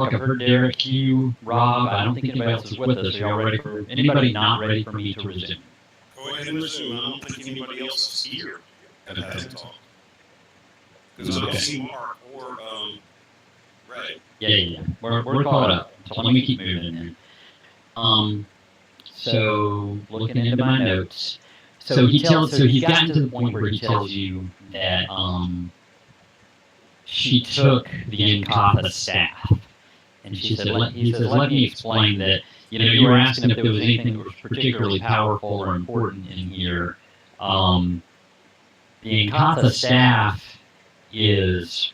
I've heard Derek, you, Rob. I don't think anybody else is with us. Are y'all ready for anybody not ready for me to resume? Go ahead and resume. I don't think anybody else is here that hasn't talked. Because I don't see Mark or Ray. Yeah. We're caught up. So let me keep moving then. So looking into my notes. So he's gotten to the point where he tells you that she took the Nkatha staff. And he says, let me explain that, you were asking if there was anything that was particularly powerful or important in here. The Nkatha staff is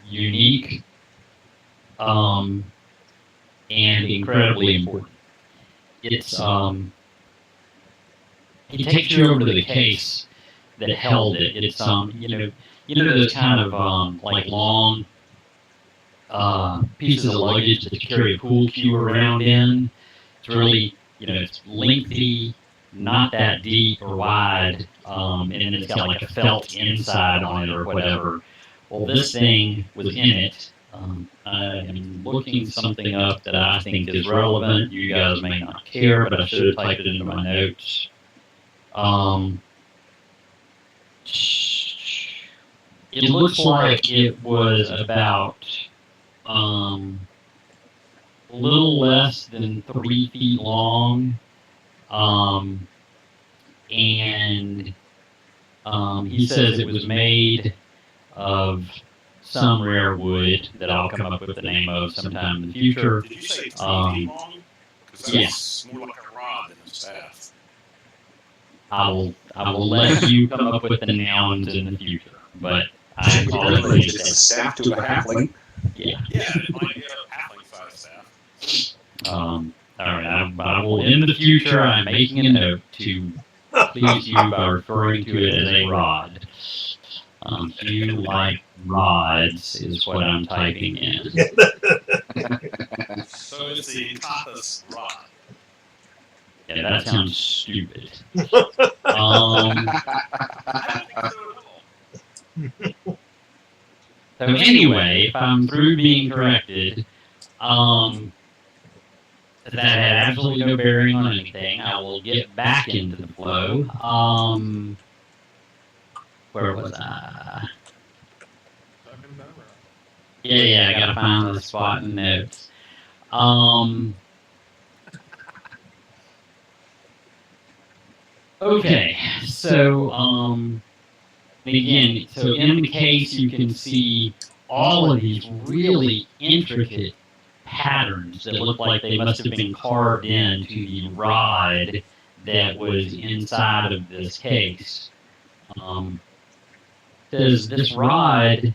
unique and incredibly important. It's he takes you over to the case that held it. It's those kind of like long pieces of luggage that you carry a pool cue around in. It's really, it's lengthy, not that deep or wide, and then it's got like a felt inside on it or whatever. Well, this thing was in it. I'm looking something up that I think is relevant. You guys may not care, but I should have typed it into my notes. It looks like it was about a little less than 3 feet long, and he says it was made of some rare wood that I'll come up with the name of sometime in the future. Did you say 3 feet long? Because that's more like a rod than a staff. I will let you come up with the nouns in the future, but I already It's a staff to a halfling. Yeah. Yeah, it might be a halfling-sized staff. All right. I will, in the future, I'm making a note to please you by referring to it as a rod. Do you like rods is what I'm typing in. So it's the Nkatha's rod. Yeah, that sounds stupid. I don't think so at all. So anyway, if I'm through being corrected, that had absolutely no bearing on anything. I will get back into the flow. Where was I? Yeah, I gotta find the spot in the notes. Okay, so again, so in the case you can see all of these really intricate patterns that look like they must have been carved into the rod that was inside of this case. Says this rod,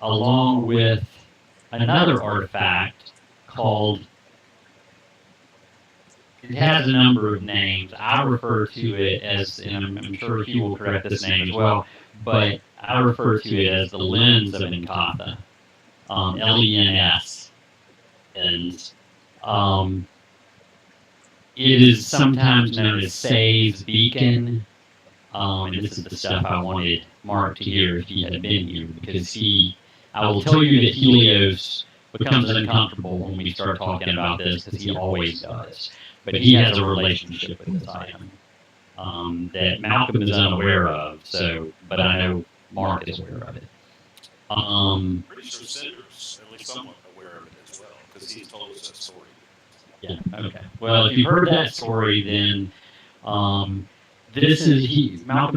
along with another artifact called, it has a number of names. I refer to it as, and I'm sure he will correct this name as well, but I refer to it as the lens of Nkatha, Lens. And it is sometimes known as Say's Beacon. And this is the stuff I wanted Mark to hear if he had been here, because I will tell you that Helios becomes uncomfortable when we start talking about this, because he always does. But he has a relationship with this item that Malcolm is unaware of, but I know Mark is aware of it. Pretty sure Cinder's at least somewhat aware of it as well, because he's told us that story. Yeah, okay. Well, if you've heard that story, then Malcolm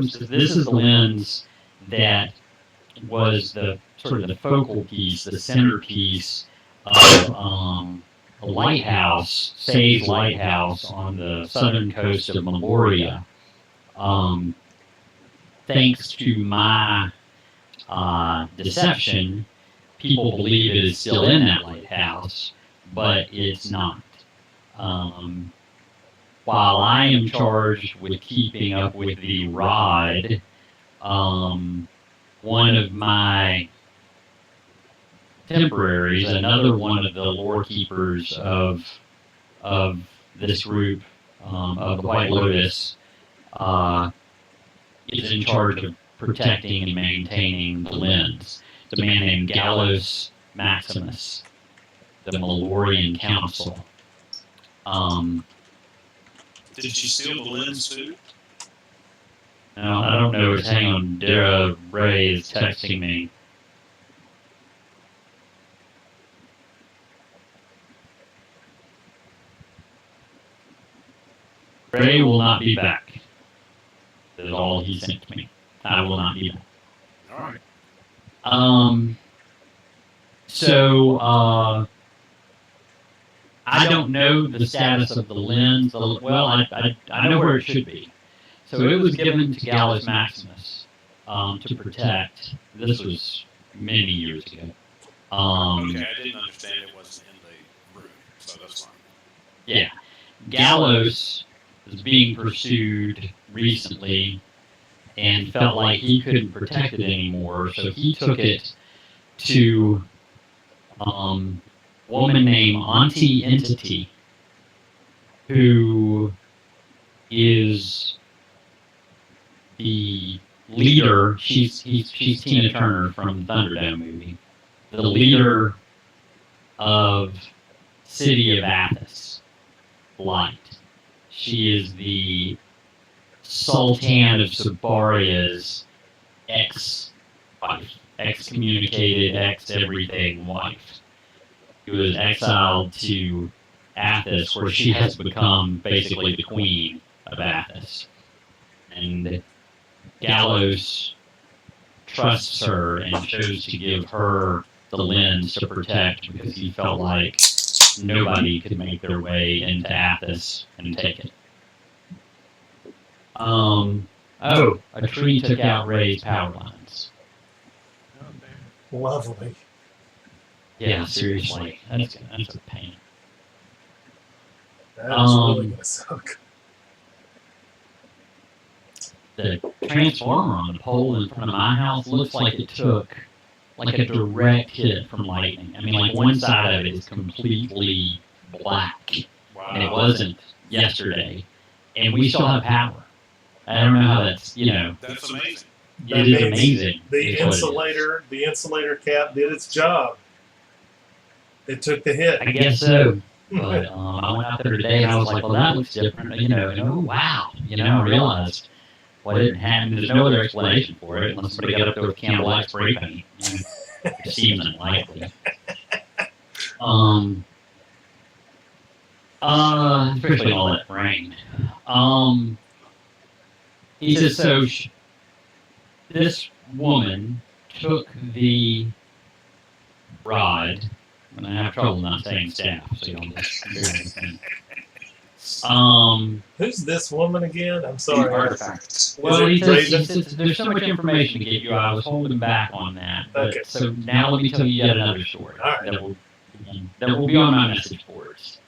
says this is the lens that was the sort of the focal piece, the centerpiece of a lighthouse, Say's lighthouse on the southern coast of Meridia. Thanks to my deception, people believe it is still in that lighthouse, but it's not. While I am charged with keeping up with the rod, one of my temporaries, another one of the lore keepers of this group, of the White Lotus, is in charge of protecting and maintaining the lens. It's a man named Gallos Maximus. the Malorian Council. Did she steal the lens too? Now, I don't know. Hang on. Dara Ray is texting me. Ray will not be back. That is all he sent me. I will not be back. Alright. So, I don't know the status of the lens. Well, I know where it should be. So it was given to Gallus Maximus to protect. This was many years ago. Okay, I didn't understand it wasn't in the room, so that's fine. Yeah. Gallus was being pursued recently and felt like he couldn't protect it anymore, so he took it to a woman named Auntie Entity, who is the leader. She's Tina Turner from the Thunderdome movie, the leader of City of Athos Light. She is the Sultan of Sabaria's ex-wife, excommunicated, ex-everything wife, who was exiled to Athos, where she has become basically the queen of Athos. And Gallus trusts her and chose to give her the lens to protect because he felt like nobody could make their way into Athos and take it. A tree took out Ray's power lines. Lovely. Yeah, seriously. That's a pain. That is really going to suck. The transformer on the pole in front of my house looks like it took like a direct hit from lightning. I mean, like one side of it is completely black. Wow. And it wasn't yesterday. And we still have power. I don't know how that's, That's amazing. it is amazing. The insulator cap did its job. It took the hit. I guess so. But I went out there today and I was like, well, that looks different. And oh, wow. I realized what didn't happen. There's no other explanation for it unless somebody got up there with candlelight spray paint. It seems unlikely. Especially all that rain. He says, so this woman took the rod, and I have trouble not saying staff, so you'll just do anything. Who's this woman again? I'm sorry. Artifacts. Well, he Raven? says there's so much information to give you. I was holding back on that. But, Okay. So now let me tell you yet another story All right. that will be on my message boards.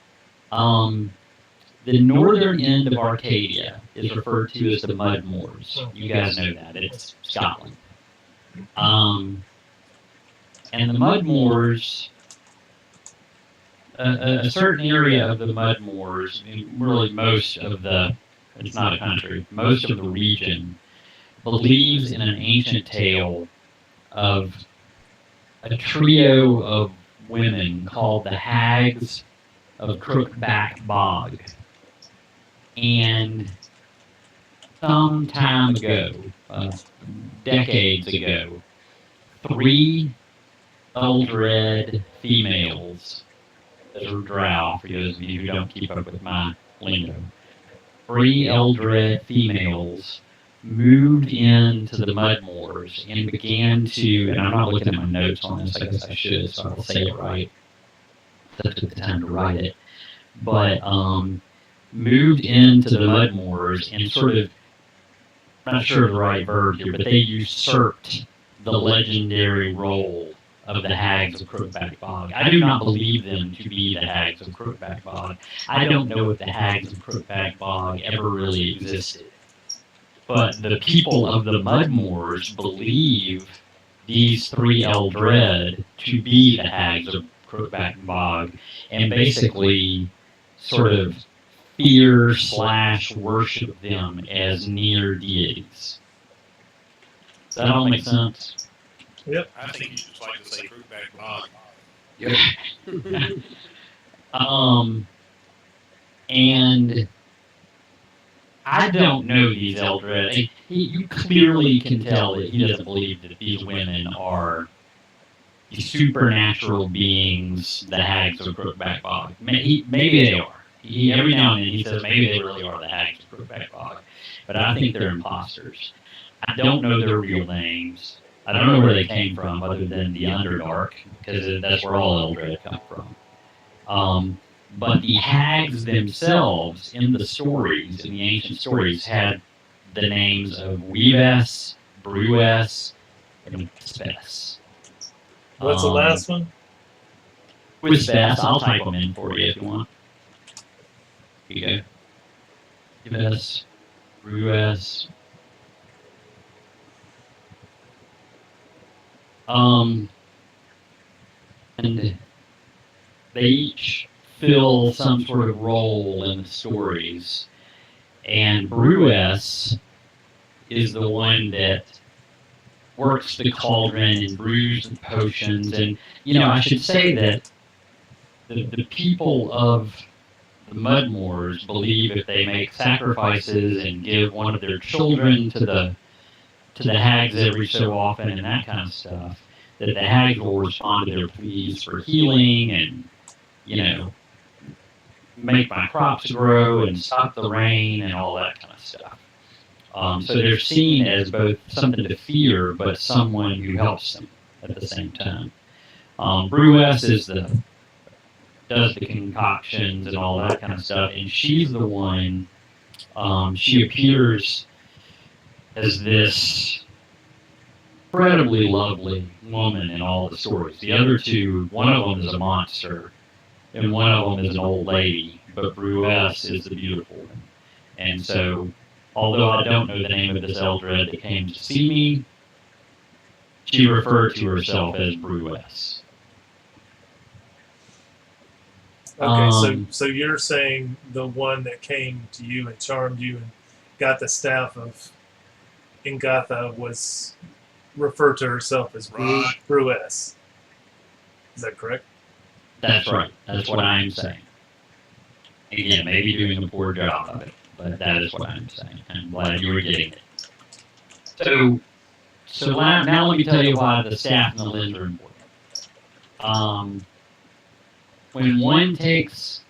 The northern end of Arcadia is referred to as the Mud Moors. You guys know that. It's Scotland. And the Mud Moors, a certain area of the Mud Moors, really most of it's not a country, most of the region, believes in an ancient tale of a trio of women called the Hags of Crookback Bog. And some time ago, decades ago, 3 Eldred females, those are drow for those of you who don't keep up with my lingo, 3 Eldred females moved into the Mud Moors and began to, and I'm not looking at my notes on this, I guess I should, so I'll say it right. I took the time to write it. But, moved into the Mud Moors and sort of, I'm not sure of the right verb here, but they usurped the legendary role of the Hags of Crookback Bog. I do not believe them to be the Hags of Crookback Bog. I don't know if the Hags of Crookback Bog ever really existed. But the people of the Mud Moors believe these 3 Eldred to be the Hags of Crookback Bog, and basically sort of fear/worship them as near deities. Does that all make sense? Yep. I think you just like to say Crookback Bog. And I don't know these Eldred. You clearly can tell that he doesn't believe that these women are the supernatural beings, the hags of Crookback Bog. Maybe they are. Every now and then he says maybe they really are the hags of Crookback Bog. But I think they're imposters. I don't know their real names. I don't know where they came from other than the Underdark, because that's where all Eldred come from. But the hags themselves in the stories, in the ancient stories, had the names of Weebess, Brewess, and Spess. What's the last one? With Spess, I'll type them in for you if you want. Here you go. Weebess, Brewess. And they each fill some sort of role in the stories. And Brewess is the one that works the cauldron and brews the potions. And, I should say that the people of the Mudmoors believe if they make sacrifices and give one of their children to the hags every so often and that kind of stuff, that the hags will respond to their pleas for healing and, make my crops grow and stop the rain and all that kind of stuff. So they're seen as both something to fear, but someone who helps them at the same time. Brewess does the concoctions and all that kind of stuff, and she's the one. She appears as this incredibly lovely woman in all the stories. The other two, one of them is a monster, and one of them is an old lady, but Brewess is the beautiful one. And so, although I don't know the name of this Eldred that came to see me, she referred to herself as Brewess. Okay, so you're saying the one that came to you and charmed you and got the staff of Ingatha was referred to herself as Brewess. Is that correct? That's right. That's what I'm saying. Again, maybe doing a poor job of it, but that is what I'm saying. I'm glad you were getting it. So now let me tell you why the staff and the lens are important. When one takes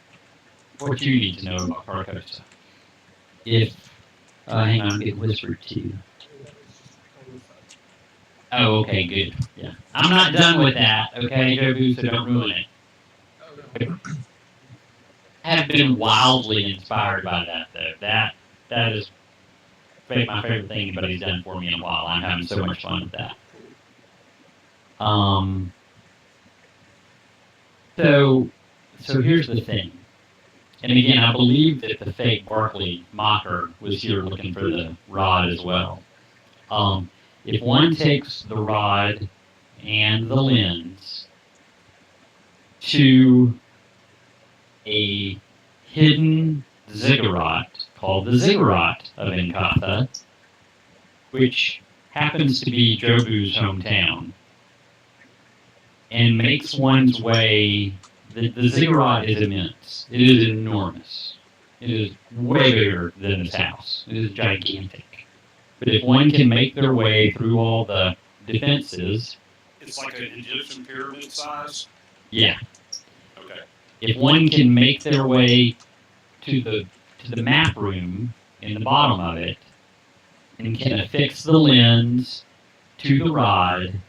what you need to know about Carcosa, hang on, I'm getting whispered to you. Oh, okay, good. Yeah, I'm not done with that. Okay, Jobu, so don't ruin it. Have been wildly inspired by that, though. That is my favorite thing anybody's done for me in a while. I'm having so much fun with that. So here's the thing. And again, I believe that the fake Barkley mocker was here looking for the rod as well. If one takes the rod and the lens to a hidden ziggurat called the Ziggurat of Inkatha, which happens to be Jobu's hometown, and makes one's way. The ziggurat is immense. It is enormous. It is way bigger than this house. It is gigantic. But if one can make their way through all the defenses... It's like an Egyptian pyramid size? Yeah. Okay. If one can make their way to the map room in the bottom of it, and can affix the lens to the rod,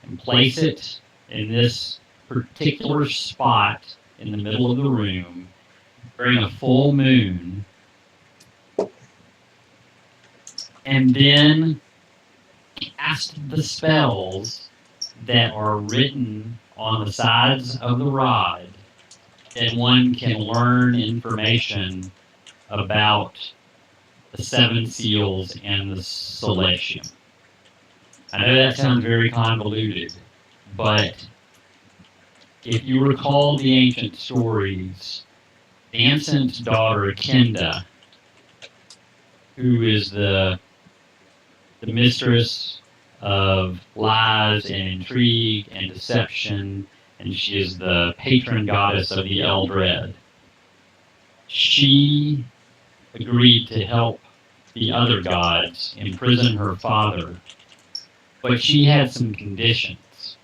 and place it in this particular spot in the middle of the room during a full moon, and then cast the spells that are written on the sides of the rod, then one can learn information about the seven seals and the Celestium. I know that sounds very convoluted, but if you recall the ancient stories, Anson's daughter Kenda, who is the mistress of lies and intrigue and deception and she is the patron goddess of the Eldred. She agreed to help the other gods imprison her father, but she had some conditions.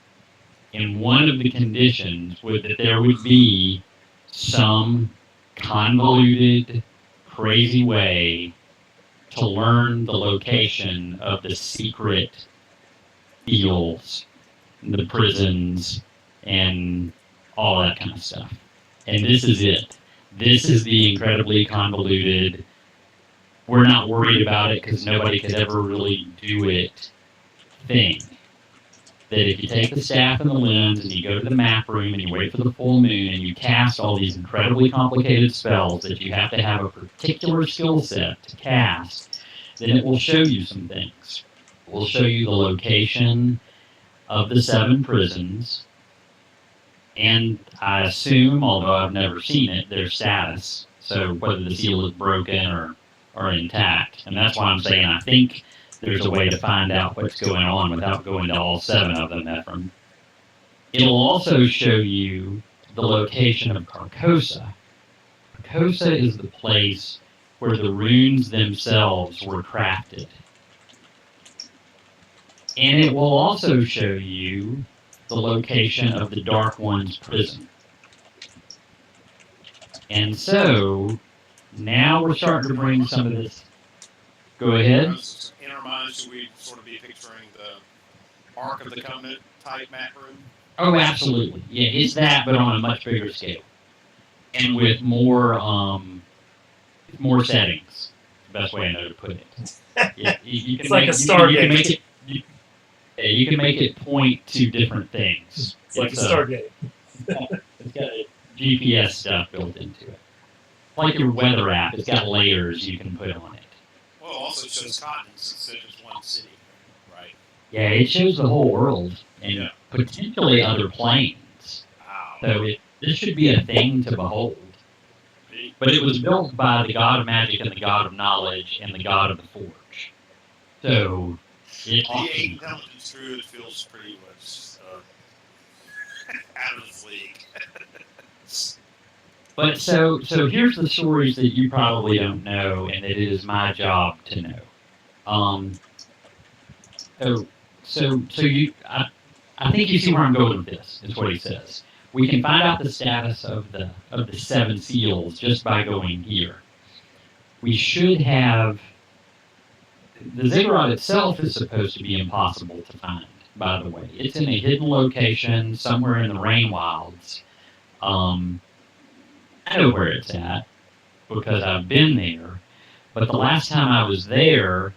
And one of the conditions was that there would be some convoluted, crazy way to learn the location of the secret fields, the prisons, and all that kind of stuff. And this is it. This is the incredibly convoluted, we're not worried about it because nobody could ever really do it thing. That if you take the staff and the lens and you go to the map room and you wait for the full moon and you cast all these incredibly complicated spells that you have to have a particular skill set to cast, then it will show you some things. It will show you the location of the 7 prisons, and I assume, although I've never seen it, their status. So whether the seal is broken or intact. And that's why I'm saying I think there's a way to find out what's going on without going to all 7 of them, Ephraim. It'll also show you the location of Carcosa. Carcosa is the place where the runes themselves were crafted. And it will also show you the location of the Dark One's prison. And so, now we're starting to bring some of this. Go ahead. In our minds, should we sort of be picturing the Ark of the Covenant type map room? Oh, absolutely. Yeah, it's that, but on a much bigger scale. And with more settings. The best way I know to put it. Yeah, you can It's like a Stargate. You can make it point to different things. It's like a Stargate. It's got GPS stuff built into it. Like your weather app, it's got layers you can put on it. Well, it also shows continents instead of just one city, right? Yeah, it shows the whole world and potentially other planes. Wow. So this should be a thing to behold. But it was built by the god of magic and the god of knowledge and the god of the forge. So it The intelligence through it feels pretty much out of his league. But so here's the stories that you probably don't know, and that it is my job to know. I think you see where I'm going with this. Is what he says. We can find out the status of the 7 seals just by going here. We should have. The ziggurat itself is supposed to be impossible to find. By the way, it's in a hidden location somewhere in the rain wilds. I know where it's at because I've been there, but the last time I was there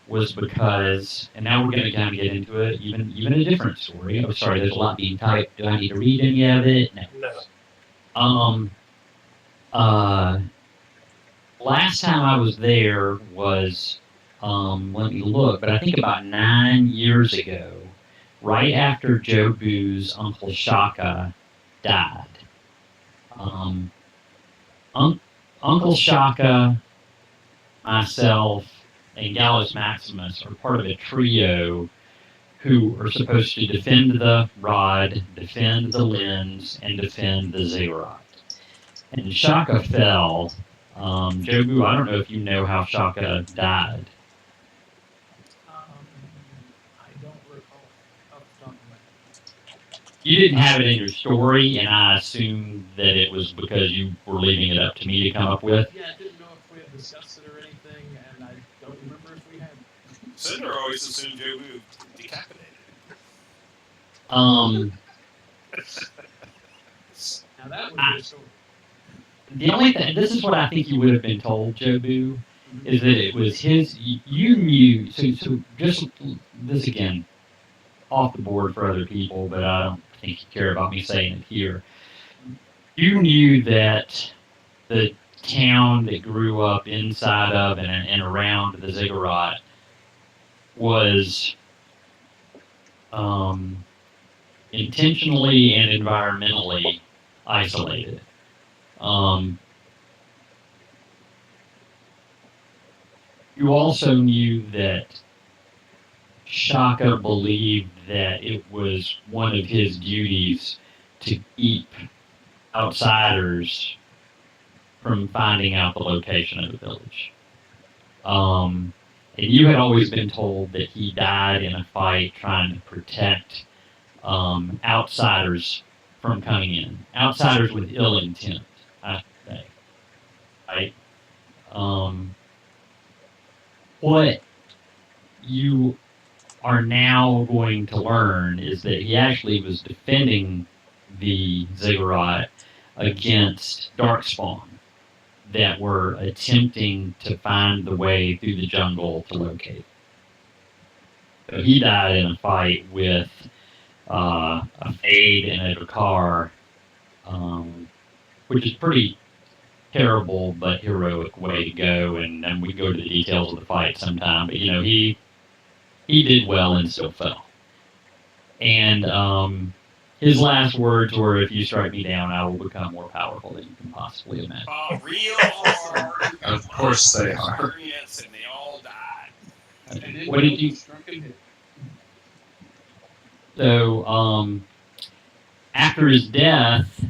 was because, and now we're going to kind of get into it, even a different story. Oh, sorry, there's a lot being typed. Do I need to read any of it? No. Last time I was there was, let me look, but I think about 9 years ago, right after Jobu's Uncle Shaka died. Uncle Shaka, myself, and Gallus Maximus are part of a trio who are supposed to defend the rod, defend the lens, and defend the ziggurat. And Shaka fell. Jobu, I don't know if you know how Shaka died. I don't recall off the top of my head. You didn't have it in your story, and I assumed that it was because you were leaving it up to me to come up with. Yeah, I didn't know if we had discussed it or anything, and I don't remember if we had. Cinder always assumed Jobu decapitated. Now that would be a story. The only thing, this is what I think you would have been told, Jobu, is that it was his, you knew, so just this again, off the board for other people, but I don't think you care about me saying it here. You knew that the town that grew up inside of and around the ziggurat was intentionally and environmentally isolated. You also knew that Shaka believed that it was one of his duties to keep outsiders from finding out the location of the village. And you had always been told that he died in a fight trying to protect outsiders from coming in. Outsiders with ill intent, I should say. Right? What you are now going to learn is that he actually was defending the ziggurat against darkspawn that were attempting to find the way through the jungle to locate it. So he died in a fight with a Fade and a Dakar, which is pretty terrible but heroic way to go, and we can go to the details of the fight sometime. But you know, he did well and still fell. And his last words were, "If you strike me down, I will become more powerful than you can possibly imagine." Real hard. Of course they are. Experience, and they all died. What did you? So after his death,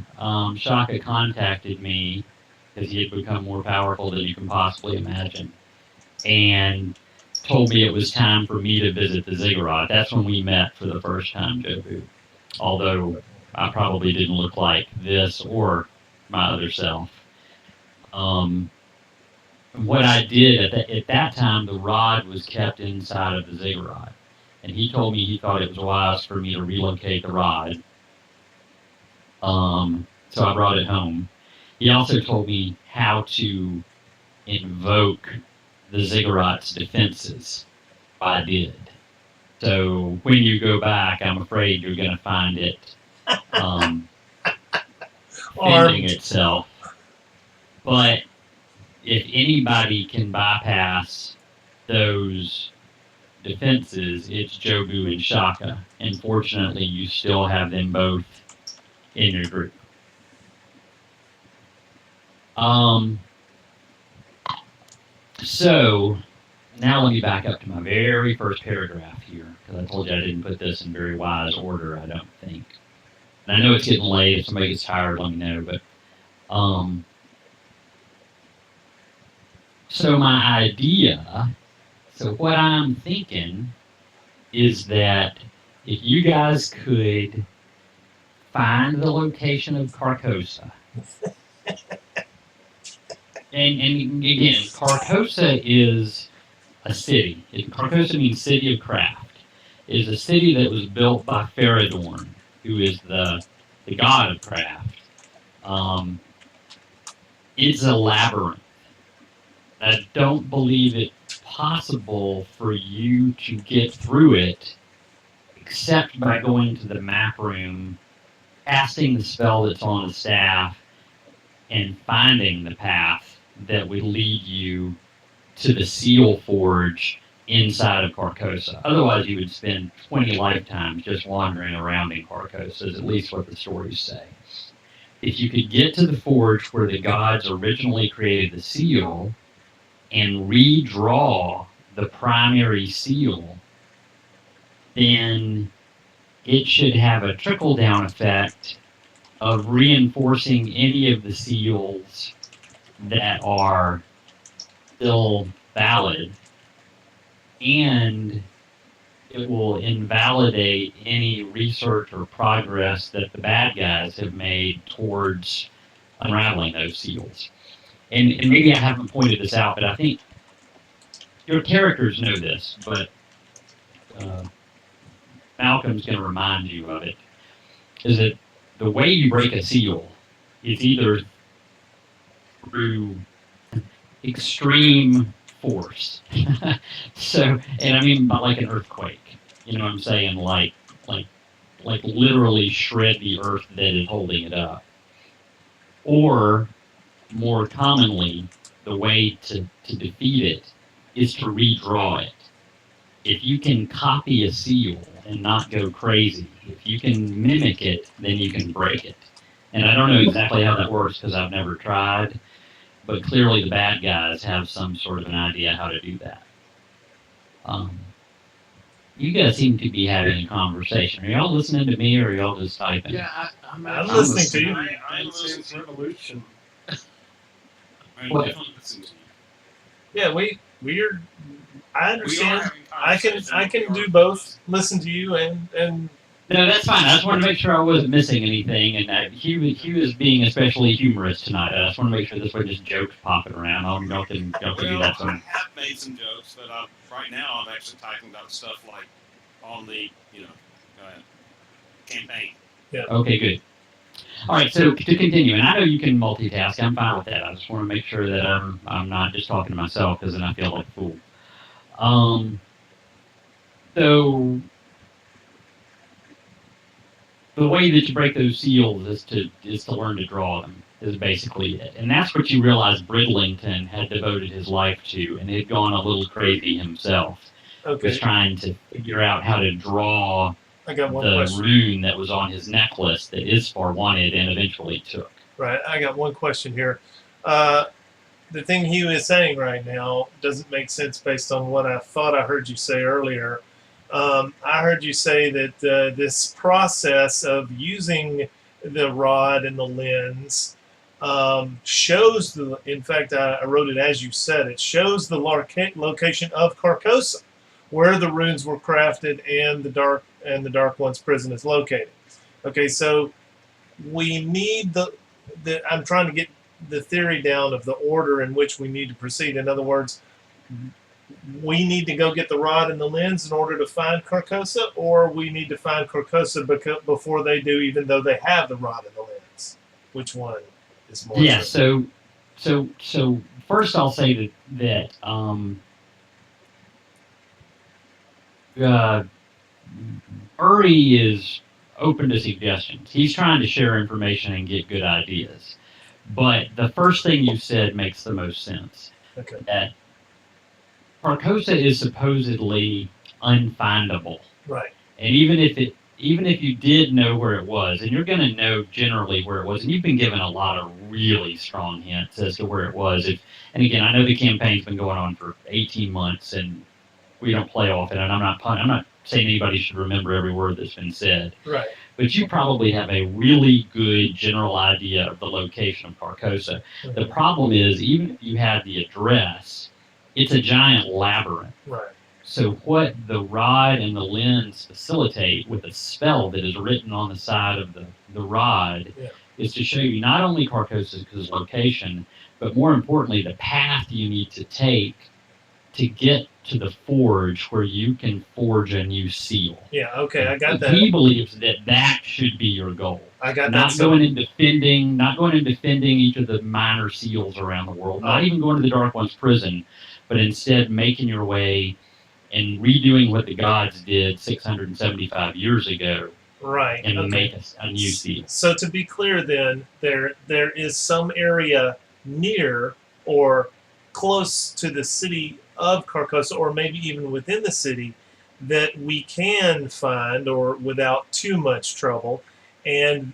Shaka contacted me because he had become more powerful than you can possibly imagine, and told me it was time for me to visit the ziggurat. That's when we met for the first time, Jobu. Although I probably didn't look like this or my other self. What I did at that time, the rod was kept inside of the ziggurat, and he told me he thought it was wise for me to relocate the rod. So I brought it home. He also told me how to invoke the ziggurat's defenses. I did. So when you go back, I'm afraid you're going to find it defending itself. But if anybody can bypass those defenses, it's Jobu and Shaka. And fortunately, you still have them both in your group. So now let me back up to my very first paragraph here, because I told you I didn't put this in very wise order, I don't think. And I know it's getting late. If somebody gets tired, let me know. But so my idea, so what I'm thinking is that if you guys could find the location of Carcosa, and again, Carcosa is a city. Carcosa means city of craft. It is a city that was built by Faradorn, who is the god of craft. It's a labyrinth. I don't believe it's possible for you to get through it except by going to the map room, casting the spell that's on the staff, and finding the path that would lead you to the seal forge inside of Carcosa. Otherwise, you would spend 20 lifetimes just wandering around in Carcosa, is at least what the stories say. If you could get to the forge where the gods originally created the seal and redraw the primary seal, then it should have a trickle-down effect of reinforcing any of the seals that are still valid, and it will invalidate any research or progress that the bad guys have made towards unraveling those seals. And maybe I haven't pointed this out, but I think your characters know this, but Malcolm's going to remind you of it, is that the way you break a seal is either through extreme force. So, and I mean by like an earthquake. You know what I'm saying? Like literally shred the earth that is holding it up. Or, more commonly, the way to defeat it is to redraw it. If you can copy a seal and not go crazy, if you can mimic it, then you can break it. And I don't know exactly how that works because I've never tried, but clearly the bad guys have some sort of an idea how to do that. You guys seem to be having a conversation. Are y'all listening to me or are y'all just typing? Yeah, I'm listening to you. I'm listening to Revolution. I'm What? definitely listening to you. Yeah, we're. I We are understand. having I conversations, can but we do are- both. Listen to you and No, that's fine. I just want to make sure I wasn't missing anything, and he was being especially humorous tonight. I just want to make sure this wasn't just jokes popping around. Y'all can do Well, that. I Some. have made some jokes, but right now I'm actually talking about stuff like on the campaign. Okay, good. All right, so to continue, and I know you can multitask. I'm fine with that. I just want to make sure that I'm not just talking to myself because then I feel like a fool. So the way that you break those seals is to learn to draw them is basically it, and that's what you realize Bridlington had devoted his life to, and had gone a little crazy himself. Was okay. trying to figure out how to draw I got one the question. rune that was on his necklace that Isfar wanted and eventually took. Right. I got one question here. The thing he was saying right now doesn't make sense based on what I thought I heard you say earlier. I heard you say that this process of using the rod and the lens shows the. In fact, I wrote it as you said. It shows the location of Carcosa, where the runes were crafted and the Dark One's prison is located. Okay, so we need the. I'm trying to get the theory down of the order in which we need to proceed. In other words, we need to go get the rod and the lens in order to find Carcosa, or we need to find Carcosa before they do, even though they have the rod and the lens. Which one is more? Yeah. true? So first I'll say that Uri is open to suggestions. He's trying to share information and get good ideas. But the first thing you said makes the most sense. Okay. That Carcosa is supposedly unfindable. Right. And even if you did know where it was, and you're going to know generally where it was, and you've been given a lot of really strong hints as to where it was. And again, I know the campaign's been going on for 18 months, and we don't play often, and I'm not saying anybody should remember every word that's been said. Right. But you probably have a really good general idea of the location of Carcosa. The problem is, even if you had the address, it's a giant labyrinth. Right. So what the rod and the lens facilitate with a spell that is written on the side of the rod is to show you not only Carcosa's location, but more importantly, the path you need to take to get to the forge where you can forge a new seal. Yeah. Okay. I got that. He believes that should be your goal. I got Not that. going and defending each of the minor seals around the world. Not even going to the Dark One's prison, but instead making your way and redoing what the gods did 675 years ago. Right. And okay. make a new seal. So to be clear, then there is some area near or close to the city of Carcosa, or maybe even within the city, that we can find or without too much trouble, and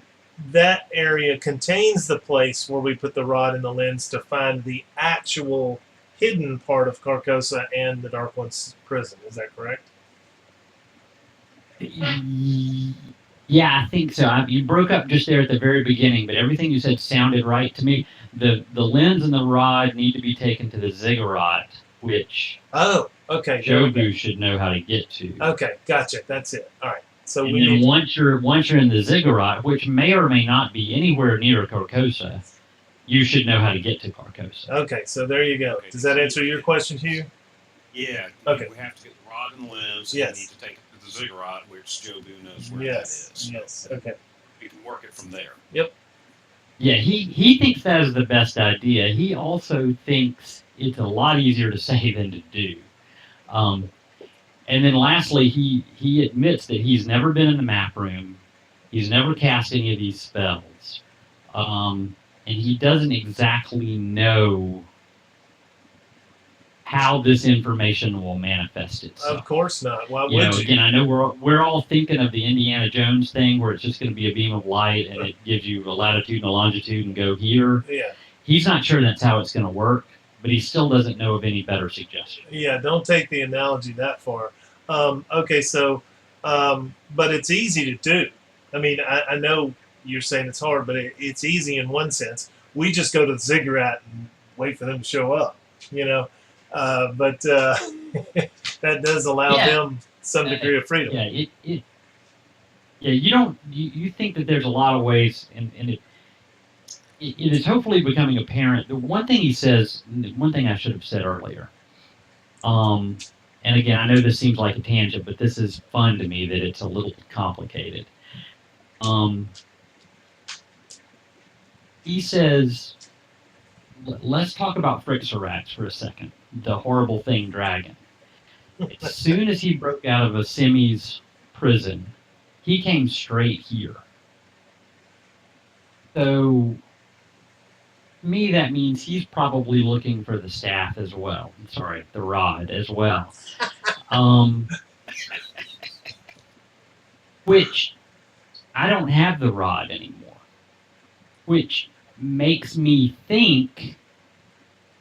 that area contains the place where we put the rod and the lens to find the actual hidden part of Carcosa and the Dark One's prison. Is that correct? Yeah, I think so. You broke up just there at the very beginning, but everything you said sounded right to me. The lens and the rod need to be taken to the ziggurat, which okay, Jobu should know how to get to. Okay, gotcha. That's it. All right. So and then once you're in the ziggurat, which may or may not be anywhere near Carcosa, you should know how to get to Carcosa. Okay, so there you go. Okay, Does that answer your question, Hugh? Yeah. Okay. We have to get the rod and the lens. Yes. And we need to take it to the ziggurat, which Jobu knows where Yes. that is. Yes. Okay. We can work it from there. Yep. Yeah, he thinks that is the best idea. He also thinks it's a lot easier to say than to do. And then lastly, he admits that he's never been in the map room. He's never cast any of these spells. And he doesn't exactly know how this information will manifest itself. Of course not. Why would You know, you? again, I know we're all thinking of the Indiana Jones thing where it's just going to be a beam of light and it gives you a latitude and a longitude and go here. Yeah. He's not sure that's how it's going to work, but he still doesn't know of any better suggestion. Yeah. Don't take the analogy that far. Okay. So, but it's easy to do. I mean, I know you're saying it's hard, but it's easy in one sense. We just go to the ziggurat and wait for them to show up, you know. But that does allow them some degree of freedom. Yeah, you think that there's a lot of ways, and it is hopefully becoming apparent. The one thing he says, one thing I should have said earlier, and again, I know this seems like a tangent, but this is fun to me that it's a little complicated. He says, let's talk about Frixorax for a second, the horrible thing dragon. As soon as he broke out of a Semi's prison, he came straight here. So, to me, that means he's probably looking for the staff as well. Sorry, the rod as well. Which, I don't have the rod anymore. Which makes me think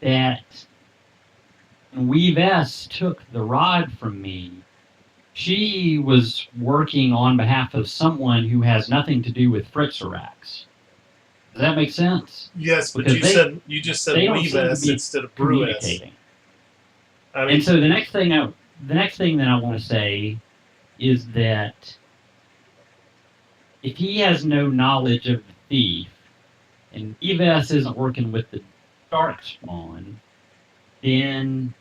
that when Weave-S took the rod from me, she was working on behalf of someone who has nothing to do with Frixorax. Does that make sense? Yes, but Because you just said Weave-S instead of Brew-S. I mean, and so the next thing that I want to say is that if he has no knowledge of the thief, and Weave-S isn't working with the Darkspawn, then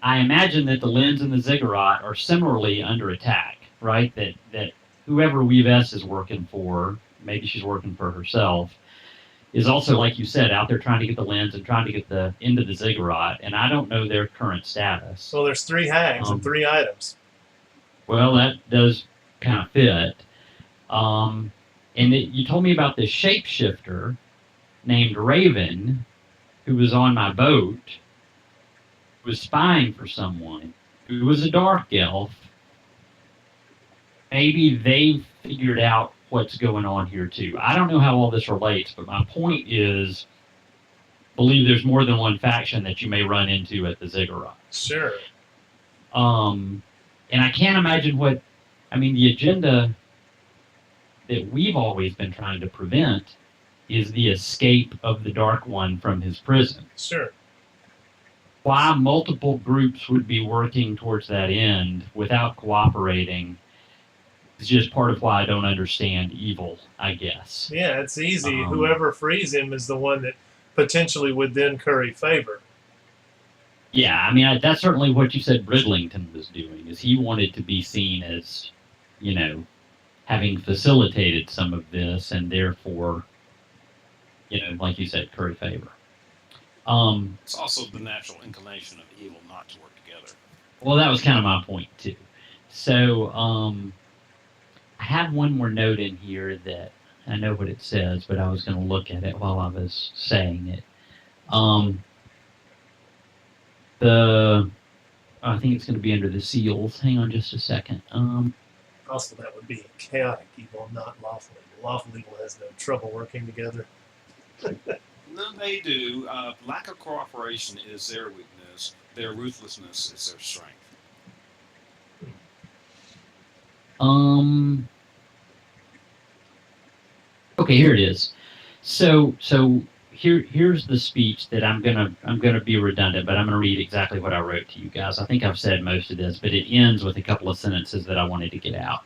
I imagine that the Lens and the Ziggurat are similarly under attack, right? That whoever Weave-S is working for, maybe she's working for herself, is also, like you said, out there trying to get the Lens and trying to get into the Ziggurat, and I don't know their current status. So there's 3 hags and 3 items. Well, that does kind of fit. And you told me about this shapeshifter named Raven, who was on my boat, who was spying for someone, who was a dark elf. Maybe they've figured out what's going on here too. I don't know how all this relates, but my point is, believe there's more than one faction that you may run into at the Ziggurat. Sure. And I can't imagine the agenda that we've always been trying to prevent is the escape of the Dark One from his prison. Sure. Why multiple groups would be working towards that end without cooperating is just part of why I don't understand evil, I guess. Yeah, it's easy. Whoever frees him is the one that potentially would then curry favor. Yeah, I mean, that's certainly what you said Bridlington was doing, is he wanted to be seen as, having facilitated some of this and therefore, like you said, curry favor. It's also the natural inclination of evil not to work together. Well, that was kind of my point, too. So, I had one more note in here that I know what it says, but I was going to look at it while I was saying it. I think it's going to be under the seals. Hang on just a second. Also, that would be chaotic evil, not lawful evil. Lawful evil has no trouble working together. No, they do. Lack of cooperation is their weakness. Their ruthlessness is their strength. Okay, here it is. So here's the speech that I'm gonna be redundant, but I'm gonna read exactly what I wrote to you guys. I think I've said most of this, but it ends with a couple of sentences that I wanted to get out.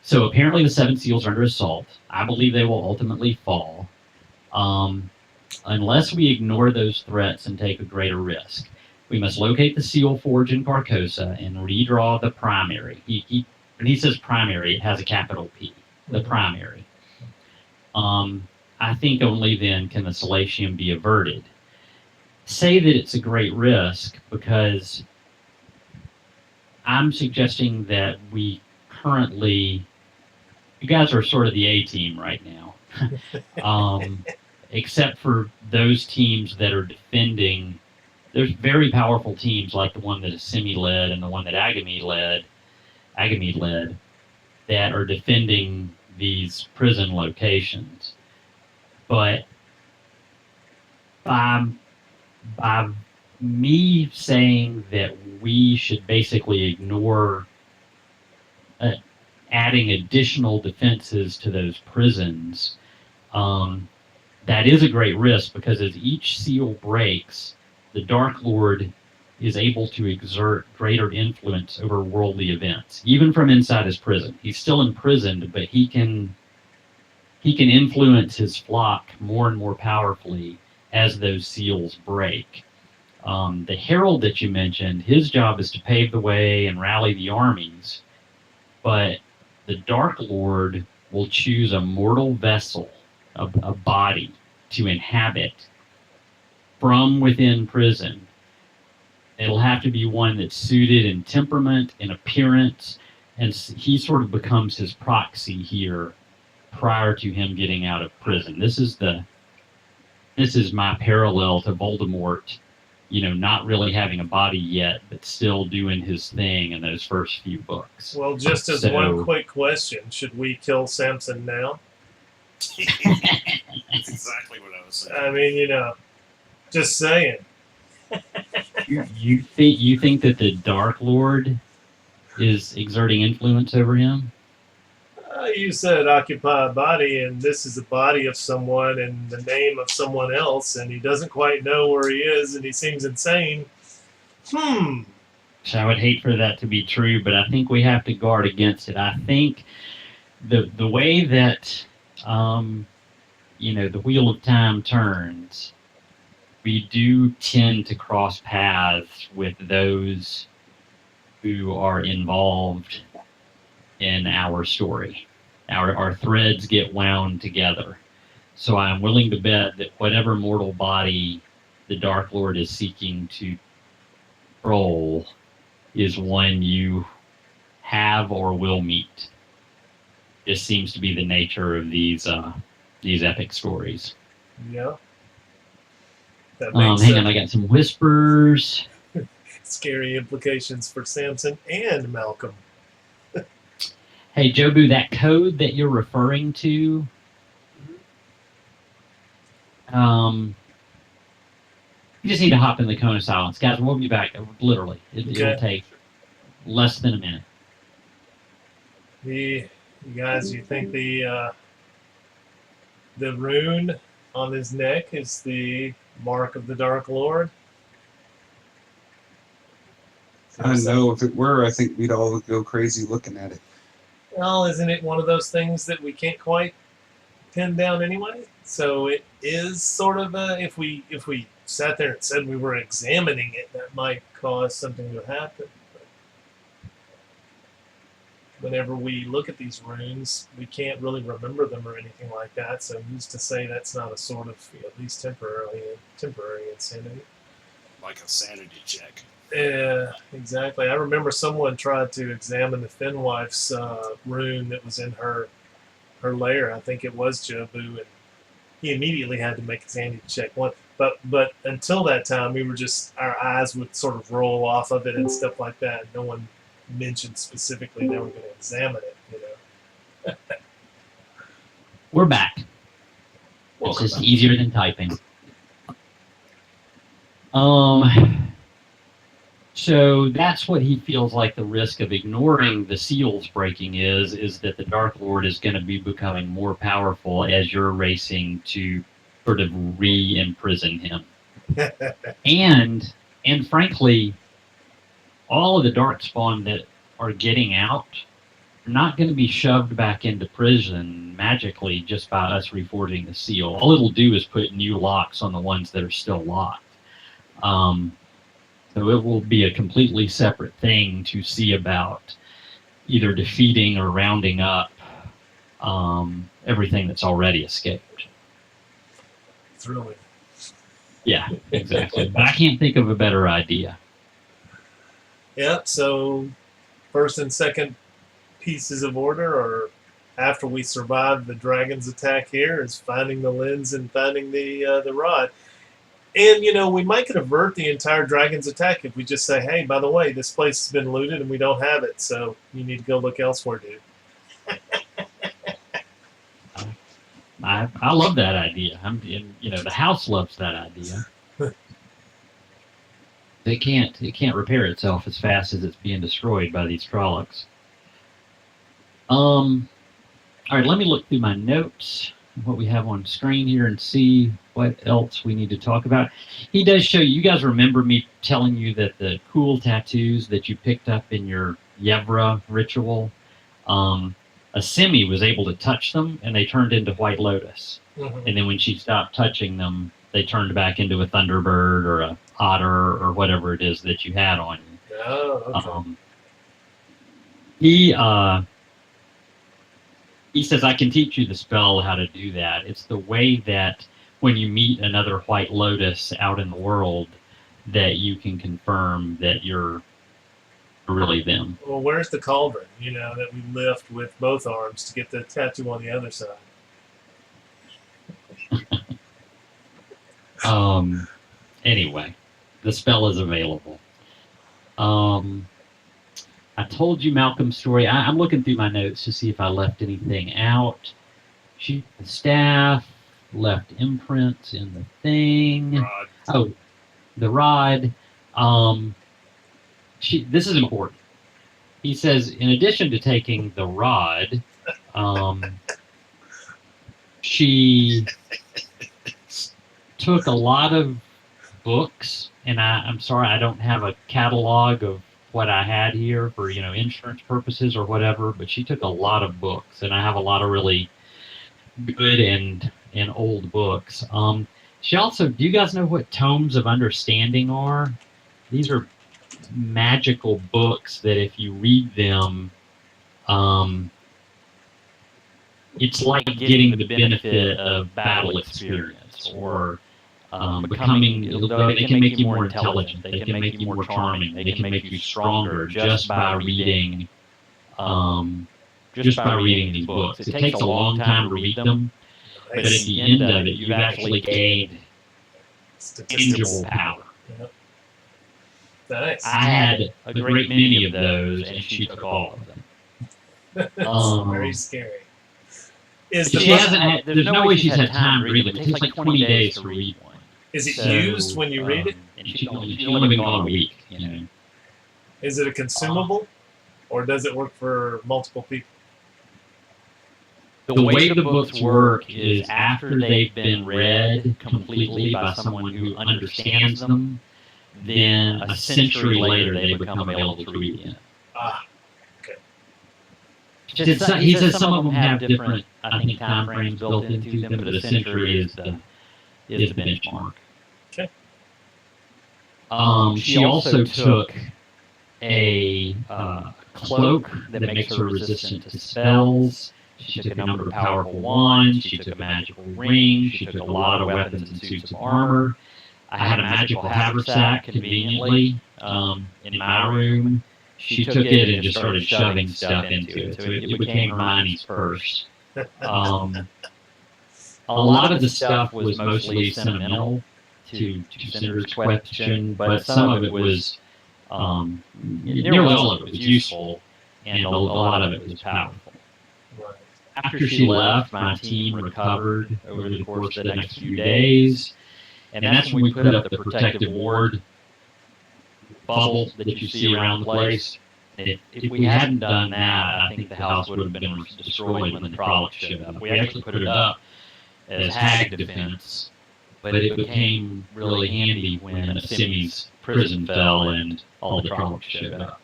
So apparently the 7 seals are under assault. I believe they will ultimately fall, unless we ignore those threats and take a greater risk. We must locate the seal forge in Carcosa and redraw the primary. When he says primary, it has a capital P. The primary. I think only then can the Salatium be averted. Say that it's a great risk because I'm suggesting that we currently, you guys are sort of the A team right now, except for those teams that are defending. There's very powerful teams like the one that Semi led and the one that Agamede led, that are defending these prison locations. But by me saying that we should basically ignore, adding additional defenses to those prisons, that is a great risk, because as each seal breaks, the Dark Lord is able to exert greater influence over worldly events, even from inside his prison. He's still imprisoned, but he can influence his flock more and more powerfully as those seals break. The herald that you mentioned, his job is to pave the way and rally the armies, but the Dark Lord will choose a mortal vessel, a body, to inhabit from within prison. It'll have to be one that's suited in temperament, in appearance, and he sort of becomes his proxy here prior to him getting out of prison. This is my parallel to Voldemort, not really having a body yet, but still doing his thing in those first few books. Well, just as one quick question, should we kill Samson now? That's exactly what I was saying. I mean, just saying. You think that the Dark Lord is exerting influence over him? You said occupy a body, and this is a body of someone and the name of someone else, and he doesn't quite know where he is, and he seems insane. So I would hate for that to be true, but I think we have to guard against it. I think the way that the wheel of time turns, we do tend to cross paths with those who are involved in our story. Our threads get wound together. So I'm willing to bet that whatever mortal body the Dark Lord is seeking to control is one you have or will meet. This seems to be the nature of these epic stories. Yeah. That makes hang on, I got some whispers. Scary implications for Samson and Malcolm. Hey, Jobu, that code that you're referring to, you just need to hop in the cone of silence. Guys, we'll be back, literally. It'll take less than a minute. You guys, you think the rune on his neck is the mark of the Dark Lord? I don't know. If it were, I think we'd all go crazy looking at it. Well, isn't it one of those things that we can't quite pin down anyway? So it is sort of if we sat there and said we were examining it, that might cause something to happen. But whenever we look at these runes, we can't really remember them or anything like that. So who's to say that's not a sort of, at least temporary insanity? Like a sanity check. Yeah, exactly. I remember someone tried to examine the Finwife's rune that was in her lair. I think it was Jobu, and he immediately had to make a sanity check. But until that time, we were just, our eyes would sort of roll off of it and stuff like that. No one mentioned specifically they were going to examine it. We're back. It's just easier than typing. So that's what he feels like the risk of ignoring the seals breaking is that the Dark Lord is going to be becoming more powerful as you're racing to sort of re-imprison him. and frankly, all of the Darkspawn that are getting out are not going to be shoved back into prison magically just by us reforging the seal. All it'll do is put new locks on the ones that are still locked. So it will be a completely separate thing to see about either defeating or rounding up everything that's already escaped. Thrilling. Yeah, exactly. But I can't think of a better idea. Yep, so first and second pieces of order, or after we survive the dragon's attack here, is finding the lens and finding the rod. And, we might avert the entire dragon's attack if we just say, hey, by the way, this place has been looted and we don't have it, so you need to go look elsewhere, dude. I love that idea. The house loves that idea. It can't repair itself as fast as it's being destroyed by these Trollocs. All right, let me look through my notes, what we have on screen here, and see what else we need to talk about. He does show you. You guys remember me telling you that the cool tattoos that you picked up in your Yevra ritual, a semi was able to touch them, and they turned into White Lotus. Mhm. And then when she stopped touching them, they turned back into a Thunderbird or a Otter or whatever it is that you had on you. Oh, okay. He says, I can teach you the spell how to do that. It's the way that when you meet another White Lotus out in the world, that you can confirm that you're really them. Well, where's the cauldron, that we lift with both arms to get the tattoo on the other side? Anyway, the spell is available. I told you Malcolm's story. I'm looking through my notes to see if I left anything out. Shoot the staff, left imprints in the thing. Rod. Oh, the rod. This is important. He says, in addition to taking the rod, she took a lot of books, and I'm sorry I don't have a catalog of what I had here for insurance purposes or whatever, but she took a lot of books, and I have a lot of really good and old books. She also, do you guys know what tomes of understanding are? These are magical books that if you read them, it's like getting the benefit of battle experience, or becoming. They can make you more intelligent. They can make you more charming. They can make you stronger just by reading. Just by reading these books. It takes a long time to read them, but at the end of it, you've actually gained tangible power. Yep. Nice. I had a great many of those, and she took all of them. That's very scary. Is She hasn't had, there's no way she's had time to read them. It takes like 20 days to read one. Is it used when you read it? And she's only been gone a week. Is it a consumable, or does it work for multiple people? The way the books work is after they've been read completely by someone who understands them, then a century later they become available to read again. Okay. He says some of them have different, I think, time frames built into them, but a century is the benchmark. Okay. She also took a cloak that makes her resistant to spells. She took a number of powerful wands. She took a magical ring. She took a lot of weapons and suits of armor. I had a magical haversack, conveniently, in my room. She took it and just started shoving stuff into it. So it became Hermione's purse. A lot of the stuff was mostly sentimental, to Cinder's question, but some of it was, nearly all of it was useful, and a lot of it was powerful. Right. After she left, my team recovered over the course of the next few days, and that's when we put up the protective ward bubble that you see around the place. If we hadn't done that, I think the house would have been destroyed when the Trollocs showed up. We actually put it up as hag defense, but it became really handy when Simi's prison fell and all the Trollocs showed up.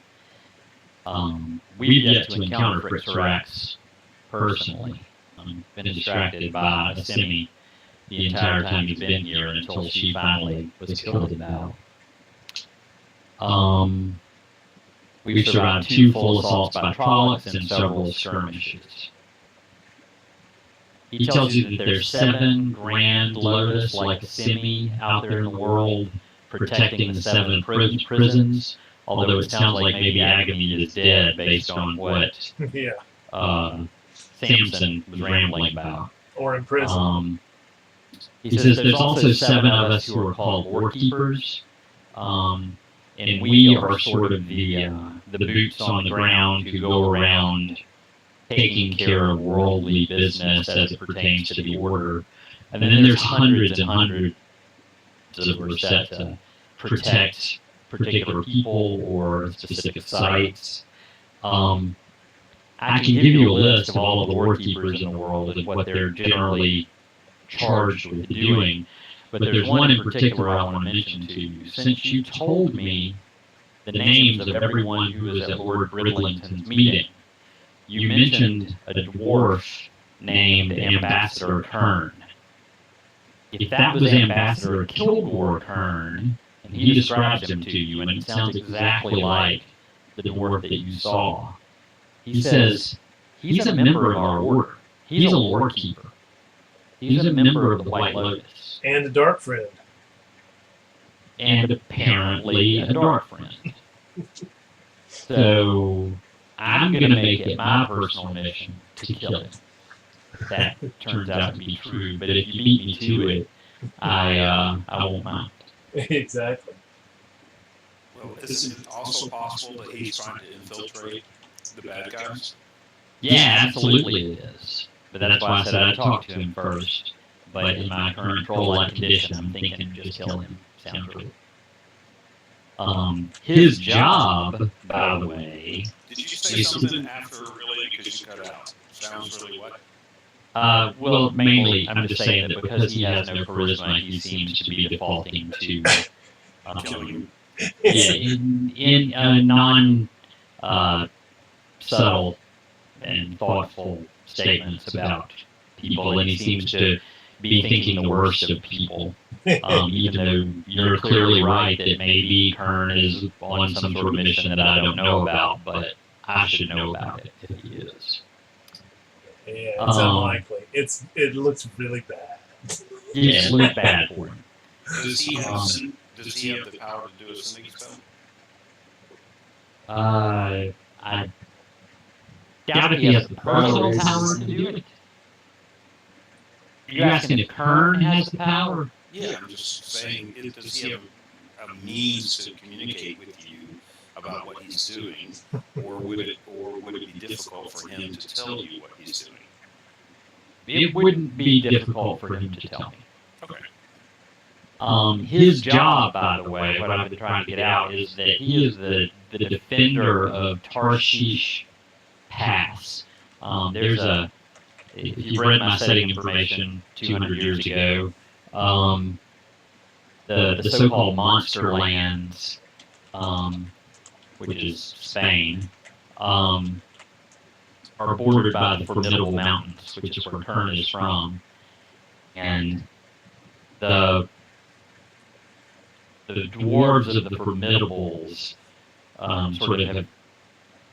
We've yet to encounter Fritz personally. Been distracted by Simi the entire time he's been here until she finally was killed in battle. We've survived 2 full assaults by Trollocs and several skirmishes. He tells you that there's 7 grand Lotus like Simi out there in the world protecting the 7 prisons, although it sounds like maybe Agamemnon is dead based on what Samson was rambling about. Or in prison. He says there's also 7 of us who are called War Keepers, and we are sort of the boots on the ground who go around taking care of worldly business as it pertains to the order. And then there's hundreds and hundreds that were set to protect particular people or specific sites. I can give you a list of all of the lore keepers in the world and what they're generally charged with doing, but there's one in particular I want to mention to you. Since you told me the names of everyone who was at Lord Bridlington's meeting, you mentioned a dwarf named Ambassador Kern. If that was Ambassador Kilgore Kern, and he describes him to you, and it sounds exactly like the dwarf that you saw, he says he's a member of our order. He's a lore keeper. He's a member of the White Lotus. And a dark friend. And apparently a dark friend. So I'm going to make it my personal mission to kill him. That turns out to be true, but if you beat me to it, I won't mind. Exactly. Well, is it also possible that he's trying to infiltrate the bad guys? Yeah, absolutely it is. But that's why I said I'd talk to him first. But in my current troll-like condition, I'm thinking just kill him. Sounds good. His job, by the way... Did you say something after really because you cut out? Sounds really what? Well, mainly, I'm just saying that because he has no charisma, he seems to be defaulting to Killing. in non-subtle and thoughtful statements about people, and he seems to be thinking the worst of people. Even though you're clearly right that maybe Kern is on some sort of mission that I don't know about, but I should know about it if he is. Yeah, it's unlikely. It looks really bad. Yeah, it looks bad for him. Does he have the power to do a sending spell? I doubt if he has the personal power to do it. Are you asking if Kern has the power? Yeah, I'm just saying, does he have a means to communicate with you about what he's doing, or would it be difficult for him to tell you what he's doing? It wouldn't be difficult for him to tell me. Okay. His job, by the way, what I've been trying to get out, is that he is the defender of Tarshish Pass. If you've read my setting information 200 years ago, the so-called Monster Lands, which is Spain, are bordered by the Formidable Mountains, which is where Kern is from, and the dwarves of the Formidables sort of have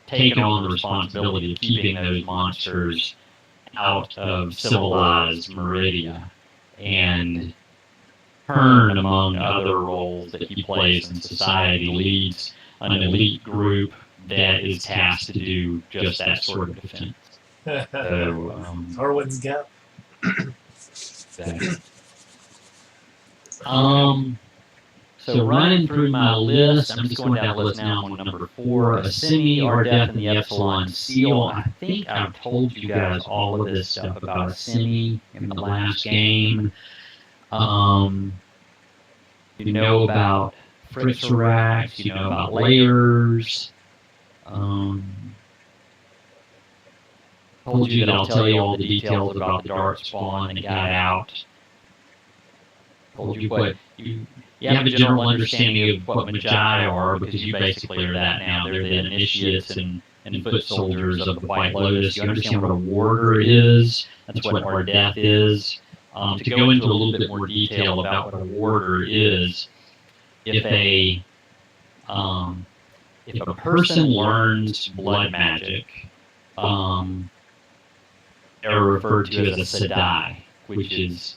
taken on the responsibility of keeping those monsters out of civilized Meridia, and Kern, among other roles that he plays in society, leads an elite group that is tasked to do just that sort of defense. So, Harwin's Gap. exactly. So running through my list, I'm just going down the list now. I'm on number 4, Assimi, Ardeth, and the Epsilon Seal. I think I've told you guys all of this stuff about Assimi in the last game. You know about Fritzerax, you know about layers. Told you that I'll tell you all the details about the Dark Spawn that got out. Told you what you have a general understanding of what Magi are, because you basically are that now. They're the initiates and foot soldiers of the White Lotus. You understand what a warder is. That's what Ardeth is. To go into a little bit more detail about what a warder is, if a person learns blood magic, they're referred to as a Sedai, which is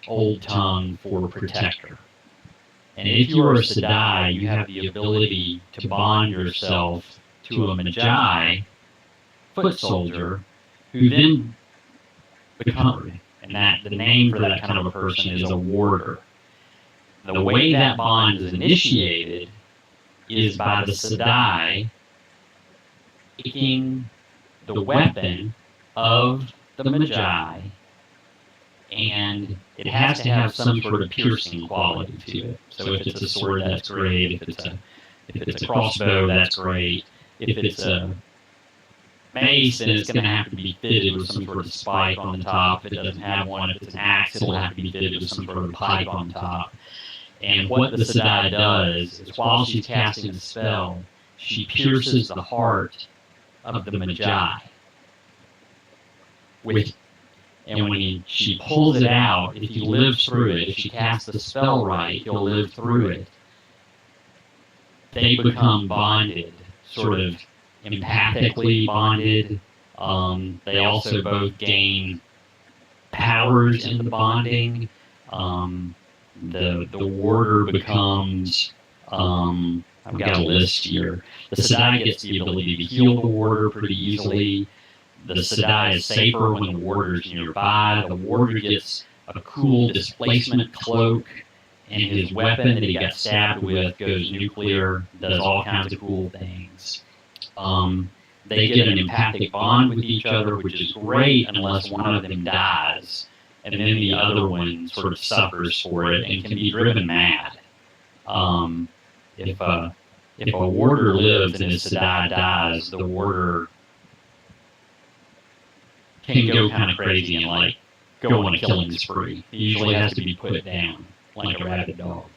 old tongue for protector. And if you are a Sedai, you have the ability to bond yourself to a Magi, foot soldier, who then becomes, and that the name for that kind of a person is a warder. The way that bond is initiated is by the Sedai taking the weapon of the Magi, and it has to have some sort of piercing quality to it. So if it's a sword, that's great. If it's a crossbow, that's great. If it's a mace, then it's going to have to be fitted with some sort of spike on the top. If it doesn't have one, if it's an axe, it'll have to be fitted with some sort of pipe on top. And what the Sedai does is, while she's casting the spell, she pierces the heart of the Magi. And when she pulls it out, if he lives through it, if she casts the spell right, he'll live through it. They become bonded, sort of empathically bonded. They also both gain powers in the bonding. The warder becomes, I've got a list here. The Sedai gets the ability to heal the warder pretty easily. The Sedai is safer when the warder's nearby. The warder gets a cool displacement cloak, and his weapon that he got stabbed with goes nuclear, does all kinds of cool things. They get an empathic bond with each other, which is great unless one of them dies, and then the other one sort of suffers for it and can be driven mad. If a warder lives and his Sedai dies, the warder can go kind of crazy and like go on a killing spree. He usually has to be put down like a rabid dog.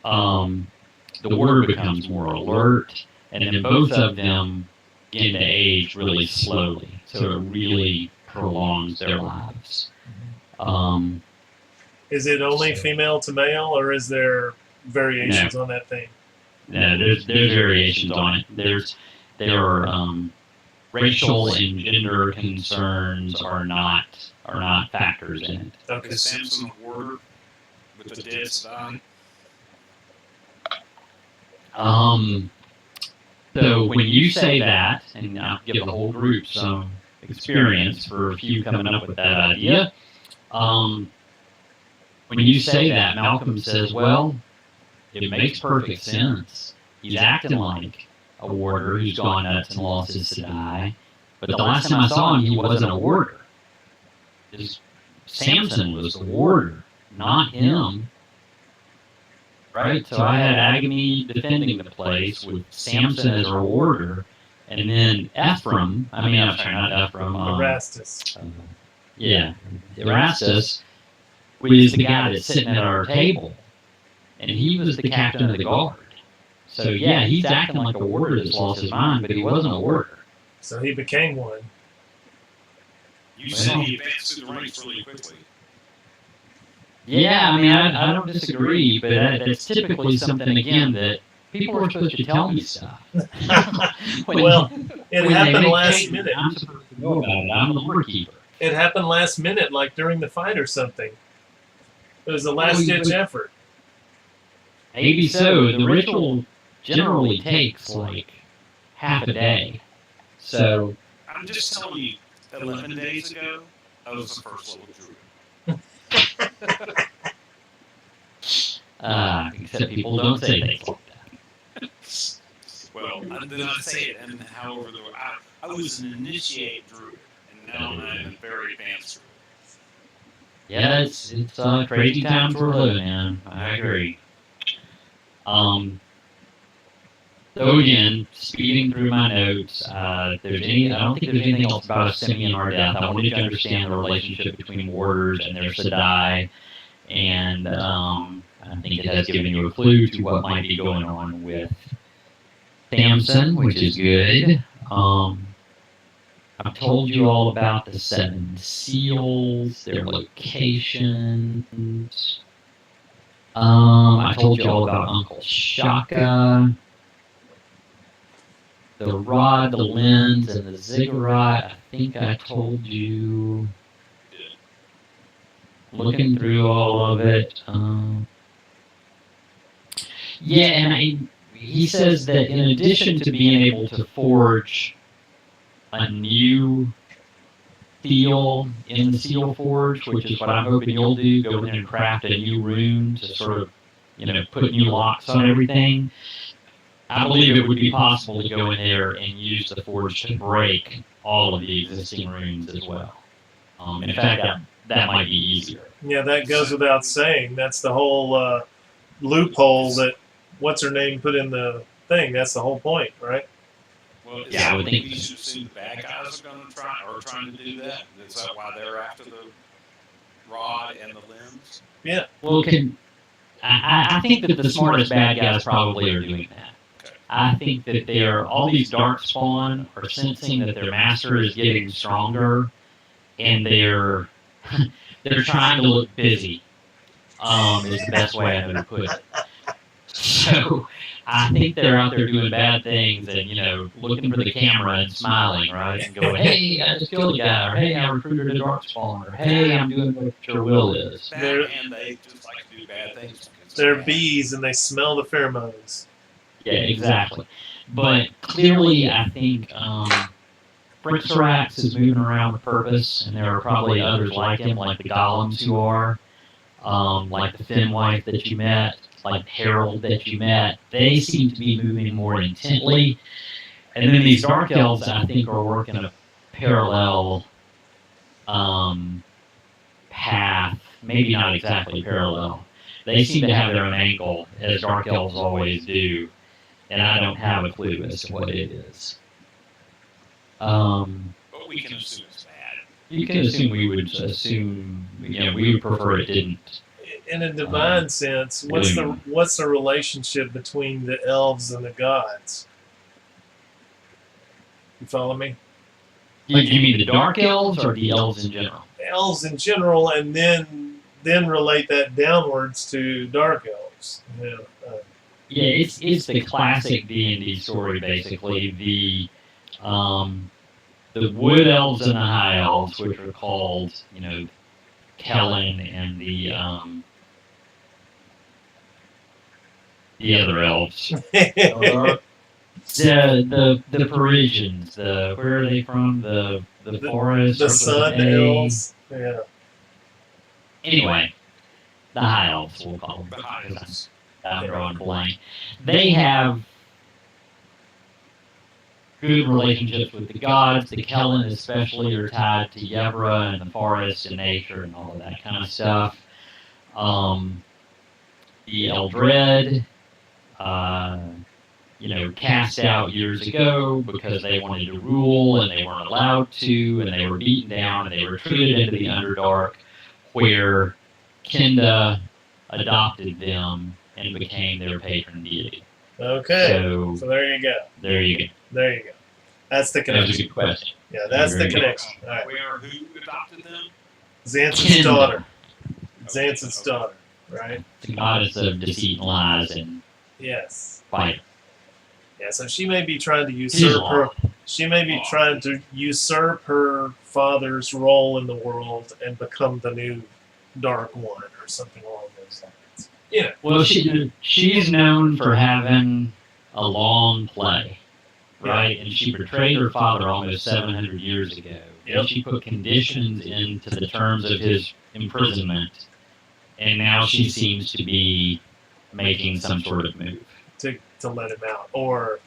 The warder becomes more alert, and then both of them begin to age really slowly, so it really prolongs their lives. Is it only female to male, or is there variations on that thing? No, there's variations on it. There are racial and gender concerns are not factors in it. Okay. Is Samson a warder with the dead Sedai? So when you say that, and I'll give the whole group some experience for a few coming up with that idea, when you say that, Malcolm says, well, it makes perfect sense. He's acting like a warder who's gone nuts and lost his Sedai, but the last time I saw him, he wasn't a warder. Samson was the warder, not him. Right? So I had Agony defending the place with Samson as our warder, and then Ephraim, Erastus. Erastus was the guy that's sitting at our table, and he was the captain of the guard. So yeah, he's acting like a warder that's lost his mind, but he wasn't a warder. So he became one. You said he advanced through the ranks really quickly. Yeah, I mean, I don't disagree, but that's typically something, again, that people are supposed to tell me stuff. Well, it happened last minute. I'm supposed to know about it. I'm the warkeeper. It happened last minute, like during the fight or something. It was a last-ditch effort. Maybe so. The ritual generally takes like half a day. So I'm just telling you, 11 days ago, I was the first level druid. Except people don't say things like that. Well, I did not say it, and however, I was an initiate druid, and now I'm a very advanced druid. Yeah, it's crazy times we're living in. I agree. So again, speeding through my notes, I don't think there's anything else about a simian or death. I wanted you to understand the relationship between warders and their Sedai, and I think it has given you a clue to what might be going on with Samson, which is good. I've told you all about the 7 seals, their locations. I told you all about Uncle Shaka. The rod, the lens, and the ziggurat, I think I told you. Looking through all of it. Yeah, and he says that in addition to being able to forge a new seal in the seal forge, which is what I'm hoping you'll do, go in there and craft a new rune to sort of, put new locks on everything. I believe it would be possible to go in there and use the forge to break all of the existing runes as well. In fact, that might be easier. Yeah, that goes without saying. That's the whole loophole that what's-her-name put in the thing. That's the whole point, right? Well, Yeah, I would think we so. should assume the bad guys are going to trying to do that. Is that why they're after the rod and the limbs? Yeah. Well, I think that the smartest bad guys probably are doing that. Okay. I think that all these dark spawn are sensing that their master is getting stronger, and they're they're trying to look busy. Is the best way I know to put it. So I think they're out there doing bad things and looking for the camera and smiling, right, and going, "Hey, I just killed a guy," or "Hey, I recruited a dark spawn," or "Hey, I'm doing what your will is." That They're- and they just like to do bad things because They're bad. bees and they smell the pheromones. Yeah, exactly. But clearly, I think Brixarax is moving around with purpose, and there are probably others like him, like the golems who are, like the Finn wife that you met, like Harold that you met. They seem to be moving more intently. And then these dark elves, I think, are working a parallel path, maybe not exactly parallel. They seem to have their own angle, as dark elves always do, and I don't have a clue as to what it is. But we can assume it's bad. You can assume we would we would prefer it didn't. In a divine sense, what's the relationship between the elves and the gods? You follow me? You mean the dark elves or the elves in general? Elves in general, and then relate that downwards to dark elves. Yeah. Yeah, it's the classic D&D story basically. The wood elves and the high elves, which are called Kellen, and the other elves. The Parisians. Where are they from? The forest. The starts with an sun A. elves. Yeah. Anyway, the high elves, we'll call them. The high elves. I'm drawing a blank. They have good relationships with the gods. The Kellen especially are tied to Yevra and the forest and nature and all of that kind of stuff. The Eldred, cast out years ago because they wanted to rule and they weren't allowed to, and they were beaten down and they were retreated into the Underdark, where Kenda adopted them and became their patron deity. Okay. So there you go. there you go. There you go. That's the That was a connection. good question. Yeah, that's the Very good. connection. All right. Where who adopted them? Xanth's Kenda, daughter. Xanth's daughter. Right? the goddess of deceit and lies and Yes. fight. Yeah, so she may be trying to usurp her. She may be trying to usurp her father's role in the world and become the new Dark One or something along those lines. Yeah. Well, she's known for having a long play, right? And she betrayed her father almost 700 years ago. Yep. And she put conditions into the terms of his imprisonment, and now she seems to be making some sort of move. To let him out or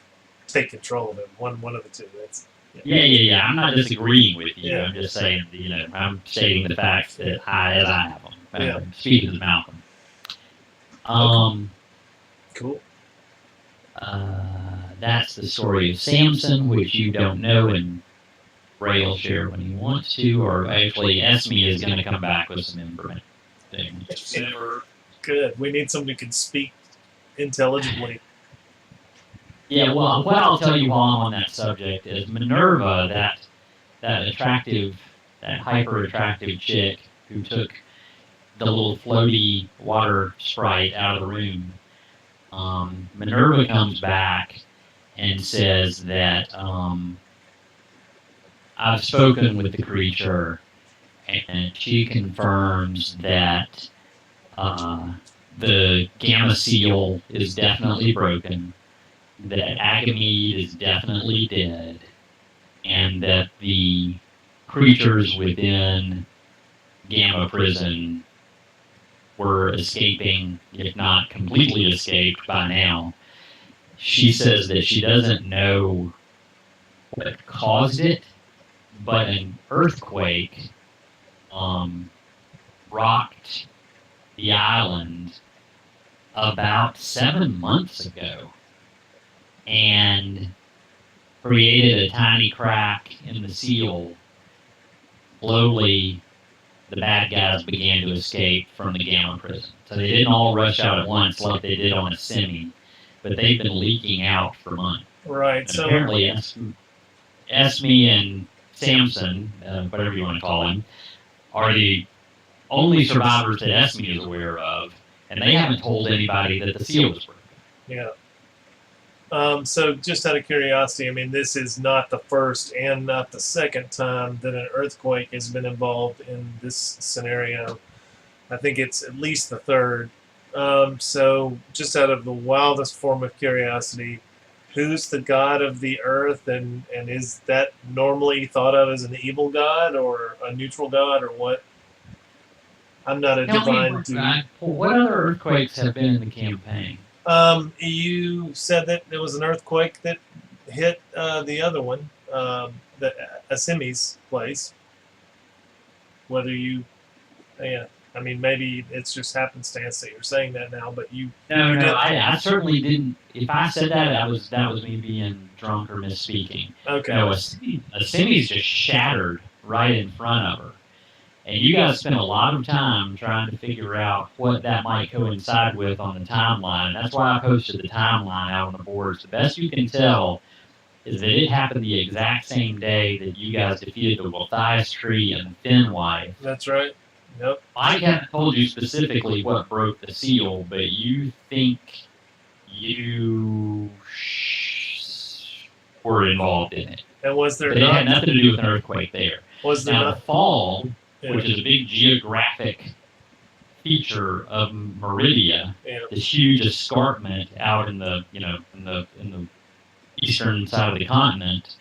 take control of him. One of the two. That's Yeah. I'm not disagreeing with you. Yeah. I'm just saying, I'm stating the facts that as I have them. Yeah. Speak as Malcolm. cool. That's the story of Samson, which you don't know, and Ray will share when he wants to, or actually Esme is going to come back with some information. Just never. Good. We need somebody who can speak intelligibly. Yeah, well, what I'll tell you while I'm on that subject is Minerva, that hyper attractive chick who took the little floaty water sprite out of the room. Minerva comes back and says that I've spoken with the creature, and she confirms that the Gamma Seal is definitely broken, that Agamede is definitely dead, and that the creatures within Gamma Prison were escaping, if not completely escaped by now. She says that she doesn't know what caused it, but an earthquake rocked the island about 7 months ago. And created a tiny crack in the seal. Slowly, the bad guys began to escape from the Gamma prison. So they didn't all rush out at once like they did on the Semi, but they've been leaking out for months. Right. And So apparently, Esme and Samson, whatever you want to call him, are the only survivors that Esme is aware of, and they haven't told anybody that the seal was broken. yeah. So just out of curiosity, I mean, this is not the first and not the second time that an earthquake has been involved in this scenario. I think it's at least the third. So just out of the wildest form of curiosity, who's the god of the earth, and is that normally thought of as an evil god or a neutral god or what? I'm not a divine dude. What other earthquakes have been in the campaign? You said that there was an earthquake that hit the other one, the Asimi's place. Whether you, yeah, I mean, maybe it's just happenstance that you're saying that now, but you. No, I certainly didn't. If I said that, that was me being drunk or misspeaking. Okay. No, Asimi's just shattered right in front of her. And you guys spent a lot of time trying to figure out what that might coincide with on the timeline. That's why I posted the timeline out on the boards. The best you can tell is that it happened the exact same day that you guys defeated the Matthias tree and the Finn wife. That's right. Yep. I haven't told you specifically what broke the seal, but you think you were involved in it. And was there But it had nothing to do with an earthquake there. Was there now, not? The fall, which is a big geographic feature of Meridia, this huge escarpment out in the in the eastern side of the continent.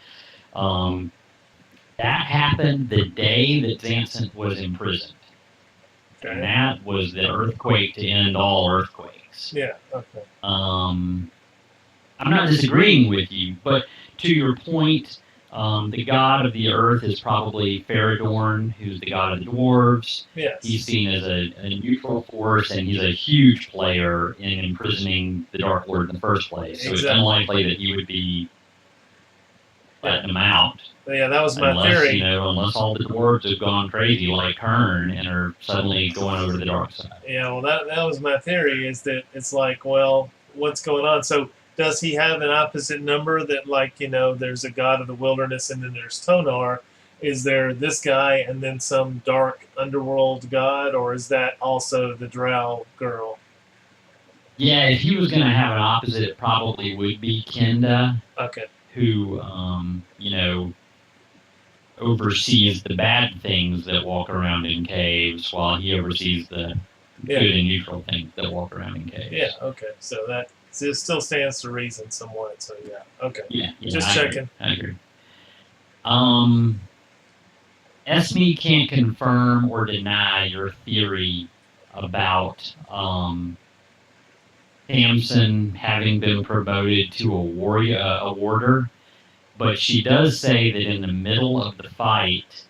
That happened the day that Xansen was imprisoned, and that was the earthquake to end all earthquakes. Yeah. Okay. I'm not disagreeing with you, but to your point. The god of the earth is probably Faradorn, who's the god of the dwarves. Yes. He's seen as a neutral force, and he's a huge player in imprisoning the Dark Lord in the first place. So it's unlikely that he would be letting them out. Yeah, that was my theory. Unless all the dwarves have gone crazy like Kern and are suddenly going over to the dark side. Yeah, well, that was my theory, is that it's like, well, what's going on? So does he have an opposite number that, like, there's a god of the wilderness and then there's Tonar? Is there this guy and then some dark underworld god, or is that also the Drow girl? Yeah, if he was going to have an opposite, it probably would be Kenda. Okay. Who, oversees the bad things that walk around in caves, while he oversees the good and neutral things that walk around in caves. Yeah, okay. So that still stands to reason somewhat. So, yeah. Okay. Yeah, just checking. I agree. Esme can't confirm or deny your theory about Samson having been promoted to a warder, but she does say that in the middle of the fight,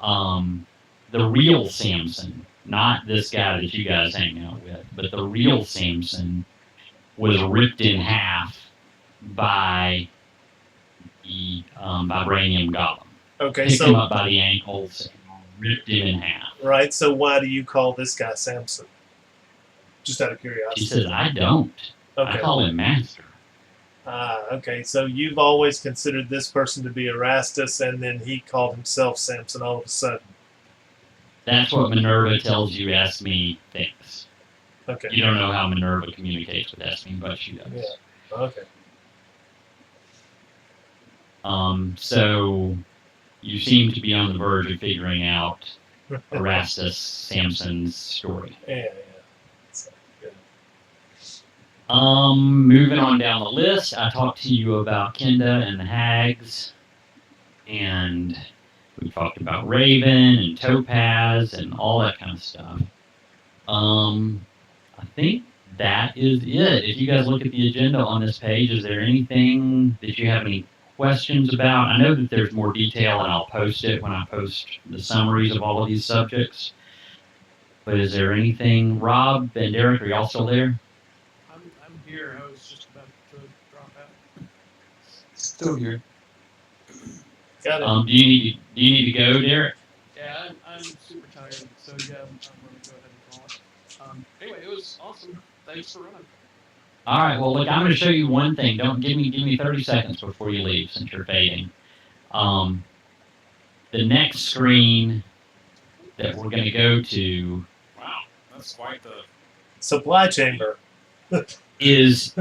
the real Samson, not this guy that you guys hang out with, but the real Samson was ripped in half by the vibranium golem. Okay, Picked him up by the ankles and ripped him in half. Right, so why do you call this guy Samson? Just out of curiosity. She says, I don't. Okay. I call him Master. Okay, so you've always considered this person to be Erastus, and then he called himself Samson all of a sudden. That's what Minerva tells you Esme thinks. Okay. You don't know how Minerva communicates with Esme, but she does. Yeah. Okay. So you seem to be on the verge of figuring out Erastus Samson's story. Yeah. So, good. Moving on down the list, I talked to you about Kenda and the Hags, and we talked about Raven and Topaz and all that kind of stuff. I think that is it. If you guys look at the agenda on this page, is there anything that you have any questions about? I know that there's more detail, and I'll post it when I post the summaries of all of these subjects. But is there anything, Rob and Derek, are y'all still there? I'm here. I was just about to drop out. Still here. Got it. Do you need to go, Derek? Yeah, I'm super tired, so yeah, I'm going to go ahead and call it. Anyway, it was awesome. Thanks for running. All right. Well, look, I'm going to show you one thing. Don't give me 30 seconds before you leave, since you're fading. The next screen that we're going to go to Wow, that's quite the. Supply chamber. is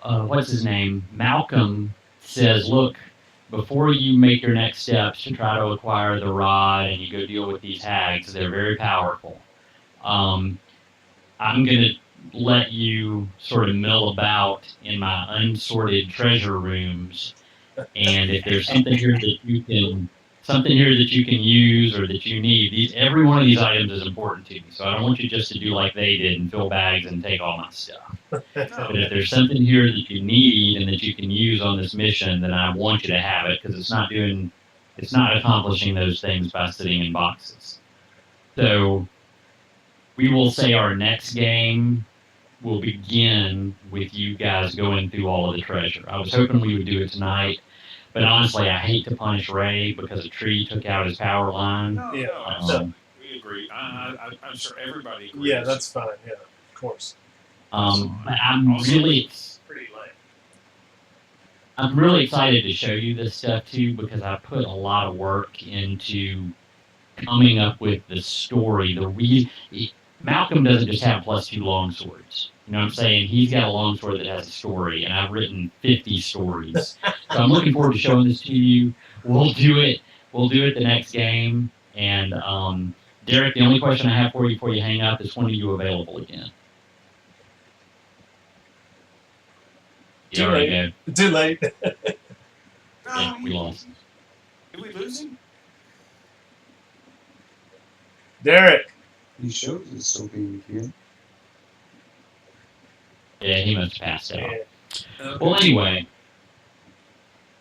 what's his name? Malcolm says, look, before you make your next steps to try to acquire the rod and you go deal with these hags, they're very powerful. I'm going to let you sort of mill about in my unsorted treasure rooms, and if there's something here that you can use or that you need, every one of these items is important to me. So I don't want you just to do like they did and fill bags and take all my stuff. But if there's something here that you need and that you can use on this mission, then I want you to have it, because it's not accomplishing those things by sitting in boxes. So we will say our next game will begin with you guys going through all of the treasure. I was hoping we would do it tonight, but honestly, I hate to punish Ray because a tree took out his power line. No, Yeah. no, absolutely. We agree. I'm sure everybody agrees. Yeah, that's fine. Yeah, of course. But I'm really Pretty late. I'm really excited to show you this stuff too, because I put a lot of work into coming up with the story. Malcolm doesn't just have +2 longswords. You know what I'm saying? He's got a longsword that has a story, and I've written 50 stories. So I'm looking forward to showing this to you. We'll do it the next game. And Derek, the only question I have for you before you hang up is, when are you available again? Too late. Too late. Yeah, we lost. Did we lose him? Derek. He shows us still being here. Yeah, he must have passed out. Yeah. Okay. Well, anyway,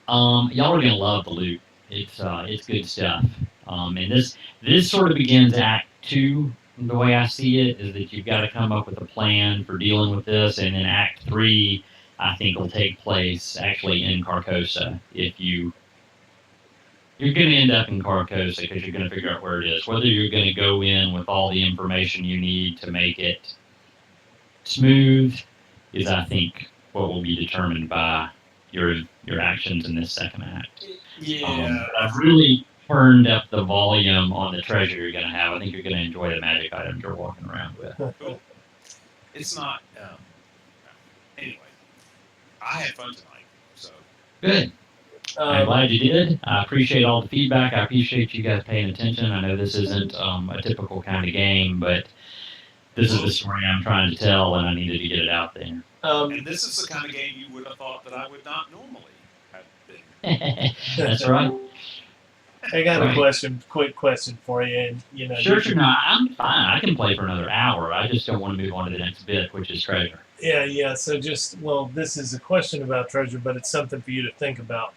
y'all are gonna love the loot. It's good stuff. And this sort of begins Act 2. The way I see it is that you've got to come up with a plan for dealing with this, and then Act 3, I think, will take place actually in Carcosa. You're going to end up in Carcosa because you're going to figure out where it is. Whether you're going to go in with all the information you need to make it smooth is, I think, what will be determined by your actions in this second act. Yeah. I've really turned up the volume on the treasure you're going to have. I think you're going to enjoy the magic items you're walking around with. Cool. It's not. Anyway, I had fun tonight. So. Good. I'm glad you did. I appreciate all the feedback. I appreciate you guys paying attention. I know this isn't a typical kind of game, but this is the story I'm trying to tell, and I needed to get it out there. And this is the kind of game you would have thought that I would not normally have been. That's right. I got a Right. quick question for you, and Sure. No, I'm fine. I can play for another hour. I just don't want to move on to the next bit, which is treasure. Yeah. So this is a question about treasure, but it's something for you to think about.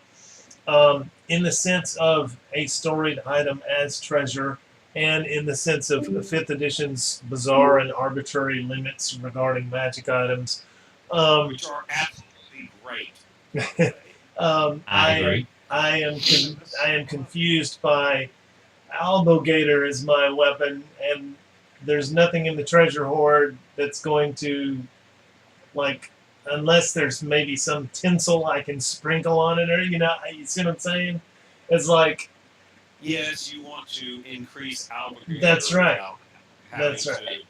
In the sense of a storied item as treasure, and in the sense of 5th edition's bizarre and arbitrary limits regarding magic items, Which are absolutely great. I agree. I am confused by Albogator is my weapon, and there's nothing in the treasure hoard that's going to, like, unless there's maybe some tinsel I can sprinkle on it, or you see what I'm saying? It's like, Yes, you want to increase Albuquerque. That's right. without having That's right.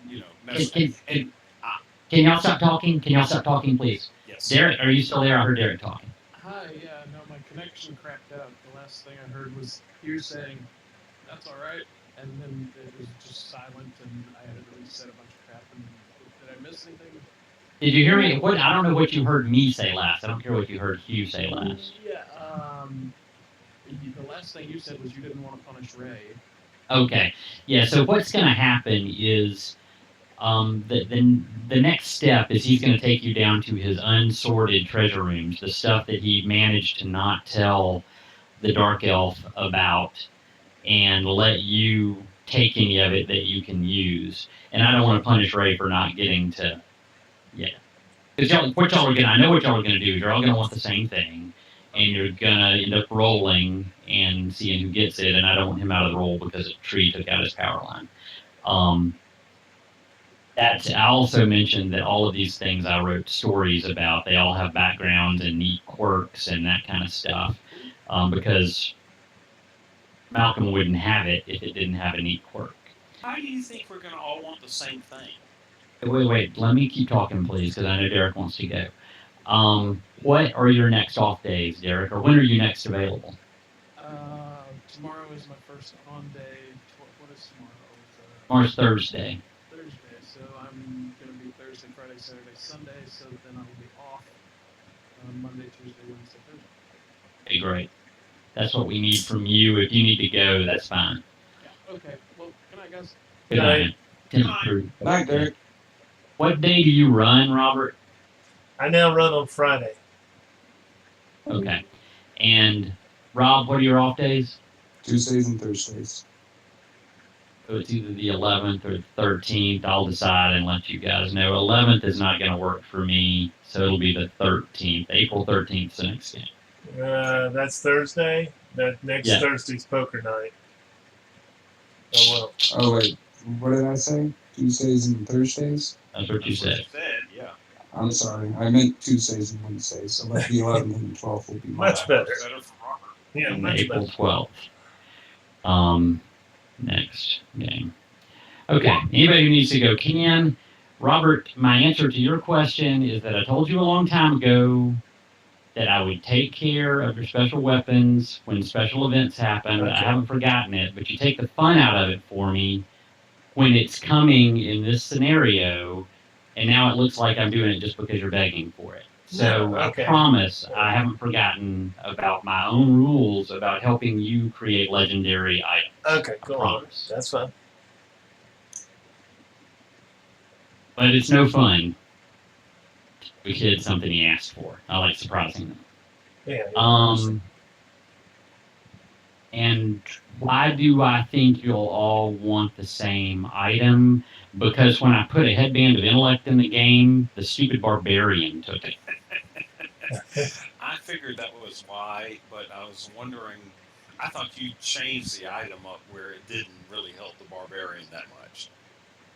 To, mess Can, with can, can y'all stop talking? Can y'all stop talking, please? Yes. Derek, are you still there? I heard Derek talking. Hi, yeah, no, my connection cracked out. The last thing I heard was you saying, "That's all right," and then it was just silent, and I had already said a bunch of crap. And did I miss anything? Did you hear me? I don't know what you heard me say last. I don't care what you heard Hugh say last. Yeah, the last thing you said was you didn't want to punish Ray. Okay. Yeah, so what's going to happen is the next step is he's going to take you down to his unsorted treasure rooms, the stuff that he managed to not tell the Dark Elf about, and let you take any of it that you can use. And I don't want to punish Ray for not getting to... Yeah. Because I know what y'all are going to do is you're all going to want the same thing. and you're gonna end up rolling and seeing who gets it. And I don't want him out of the roll because a tree took out his power line. I also mentioned that all of these things I wrote stories about. They all have backgrounds and neat quirks and that kind of stuff, because Malcolm wouldn't have it if it didn't have a neat quirk. How do you think we're going to all want the same thing? Wait. Let me keep talking, please, because I know Derek wants to go. What are your next off days, Derek, or when are you next available? Tomorrow is my first on day. What is tomorrow? Tomorrow's Thursday. Thursday, so I'm going to be Thursday, Friday, Saturday, Sunday, so then I'll be off Monday, Tuesday, Wednesday, Thursday. Okay, great. That's what we need from you. If you need to go, that's fine. Yeah, okay. Well, good night, guys. Good night. Good night, Derek. What day do you run, Robert? I now run on Friday. Okay. And Rob, what are your off days? Tuesdays and Thursdays. So it's either the 11th or the 13th. I'll decide and let you guys know. 11th is not going to work for me, so it'll be the 13th. April 13th is the next game. That's Thursday. That next Yeah. Thursday's poker night. Oh well. Oh wait, what did I say? Tuesdays and Thursdays? That's what you said. Yeah. I'm sorry, I meant Tuesdays and Wednesdays. So like the 11th and the 12th will be Much better. Better for Robert. Yeah, And much April better. 12th. Next game. Okay. Anybody who needs to go can. Robert, my answer to your question is that I told you a long time ago that I would take care of your special weapons when special events happen. Okay. I haven't forgotten it, but you take the fun out of it for me when it's coming in this scenario, and now it looks like I'm doing it just because you're begging for it. So Yeah, okay. I promise I haven't forgotten about my own rules about helping you create legendary items. Okay, I cool. promise. That's fine. But it's no fun to give a kid something he asked for. I like surprising them. Yeah. And why do I think you'll all want the same item? Because when I put a headband of intellect in the game, the stupid barbarian took it. I figured that was why, but I was wondering. I thought you changed the item up where it didn't really help the barbarian that much.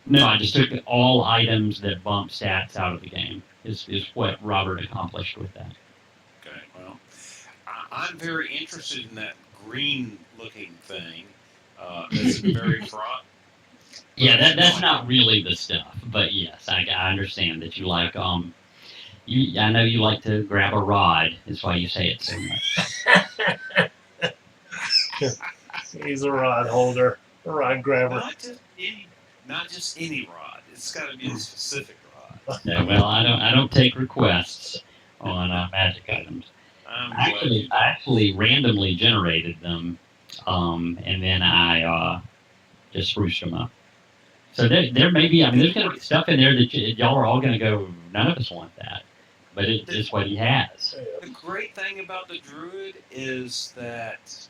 No, I just took all items that bump stats out of the game. Is what Robert accomplished with that. Okay, well, I'm very interested in that green-looking thing. That's very front. Yeah, that's not really the stuff, but yes, I understand that you like I know you like to grab a rod. Is why you say it so much. He's a rod holder, a rod grabber. Not just any rod. It's got to be a specific rod. Yeah, well, I don't take requests on magic items. I actually randomly generated them, and then I just spruced them up. So there may be, there's going to be stuff in there that y'all are all going to go, none of us want that. But it's what he has. The great thing about the druid is that,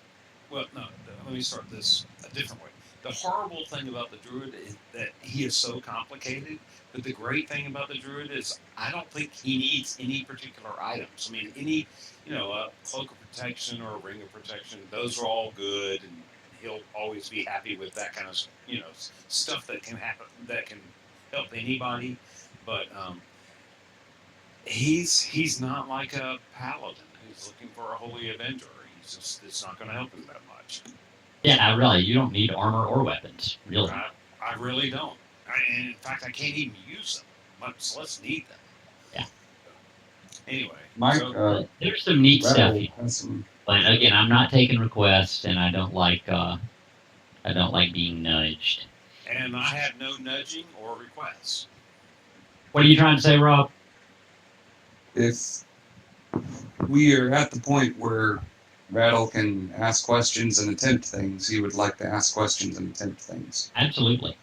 well, no, let me start this a different way. The horrible thing about the druid is that he is so complicated, but the great thing about the druid is I don't think he needs any particular items. I mean, any, a cloak of protection or a ring of protection, those are all good, and he'll always be happy with that kind of, stuff that can happen, that can help anybody. But he's not like a paladin who's looking for a holy avenger. It's not going to help him that much. Yeah, really, you don't need armor or weapons, really. I really don't. And in fact, I can't even use them, much less need them. Yeah. Anyway, Mike, there's some neat stuff here. has some. But again, I'm not taking requests, and I don't like being nudged. And I have no nudging or requests. What are you trying to say, Rob? If we are at the point where Rattle can ask questions and attempt things, he would like to ask questions and attempt things. Absolutely.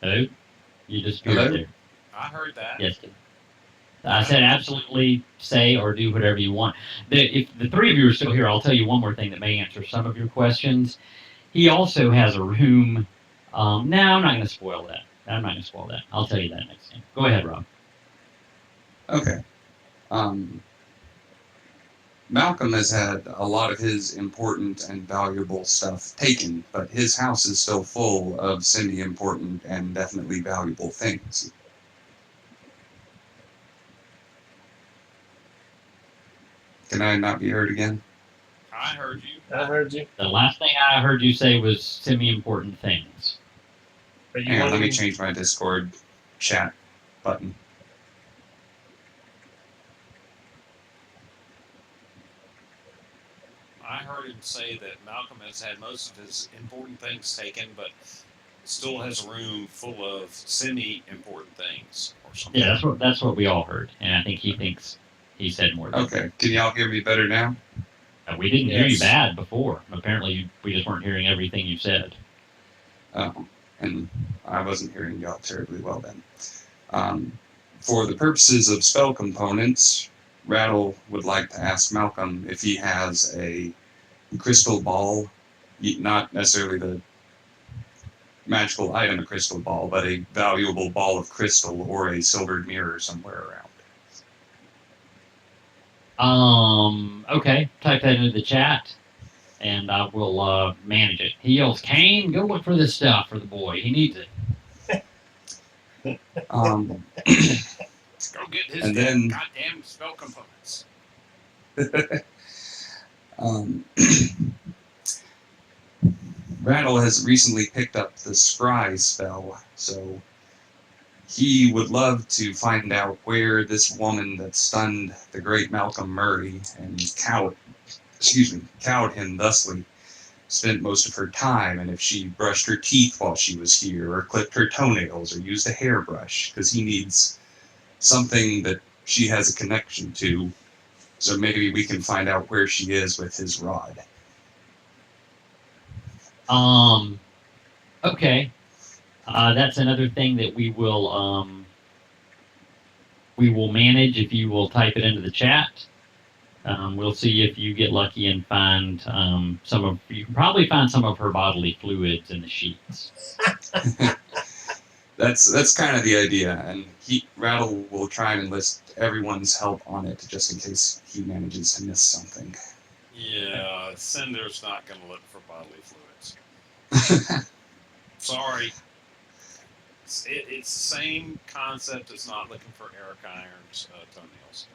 Hello? You just Hello? there. I heard that. Yes. I said absolutely say or do whatever you want. If the three of you are still here, I'll tell you one more thing that may answer some of your questions. He also has a room. No, I'm not going to spoil that. I'll tell you that next time. Go ahead, Rob. Okay. Malcolm has had a lot of his important and valuable stuff taken, but his house is still full of semi-important and definitely valuable things. Can I not be heard again? I heard you. I heard you. The last thing I heard you say was semi-important things. Are you Hang on, let me wanting? change my Discord chat button. I heard him say that Malcolm has had most of his important things taken, but still has a room full of semi-important things or something. Yeah, that's what we all heard, and I think he thinks he said more than Okay, can y'all hear me better now? We didn't hear you Yes. bad before. Apparently, we just weren't hearing everything you said. Oh, and I wasn't hearing y'all terribly well then. For the purposes of spell components, Rattle would like to ask Malcolm if he has a crystal ball, not necessarily the magical item a crystal ball, but a valuable ball of crystal or a silvered mirror somewhere around. Okay. Type that into the chat, and I will manage it. He yells, "Kane, go look for this stuff for the boy. He needs it." Um, Go get his And damn then- goddamn spell components. Rattle has recently picked up the scry spell, so he would love to find out where this woman that stunned the great Malcolm Murray and cowed him thusly spent most of her time, and if she brushed her teeth while she was here, or clipped her toenails, or used a hairbrush, because he needs something that she has a connection to, so maybe we can find out where she is with his rod. Okay. That's another thing that we will manage if you will type it into the chat. We'll see if you get lucky and find you can probably find some of her bodily fluids in the sheets. That's kind of the idea, and Rattle will try and enlist everyone's help on it, just in case he manages to miss something. Yeah, Cinder's not going to look for bodily fluids. Sorry. It's the same concept as not looking for Eric Iron's toenails.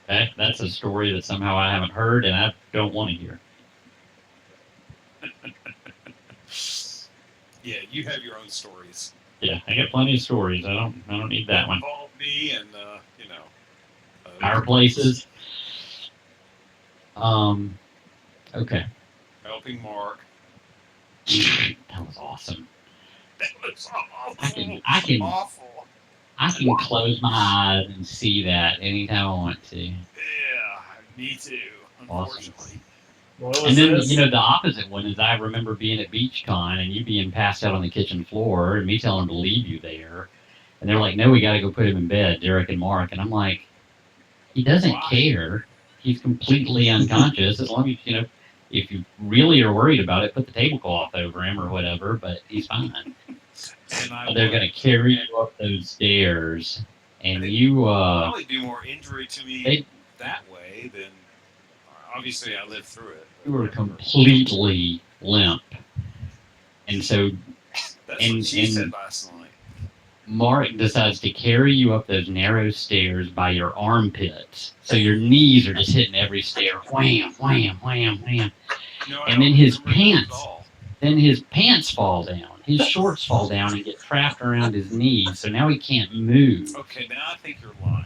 Okay, that's a story that somehow I haven't heard and I don't want to hear. Yeah, you have your own stories. Yeah, I got plenty of stories. I don't need that one. Involve me and Fireplaces. Okay. helping Mark. That was awesome. That was awful. I can Awful. I can close my eyes and see that anytime I want to. Yeah, me too. Unfortunately. What was And then this? the opposite one is I remember being at BeachCon and you being passed out on the kitchen floor and me telling them to leave you there, and they're like, "No, we got to go put him in bed, Derek and Mark." And I'm like, he doesn't Why? care. He's completely unconscious. As long as if you really are worried about it, put the tablecloth over him or whatever. But he's fine. And They're gonna carry you up those stairs, and you probably do more injury to me they- that way than. Obviously, I lived through it. you were completely limp, and so That's and- what she and- said last night. Mark decides to carry you up those narrow stairs by your armpits. So your knees are just hitting every stair. Wham, wham, wham, wham. No, And then his remember that at pants. all. Then his pants fall down. His shorts fall down and get trapped around his knees. So now he can't move. Okay, now I think you're lying.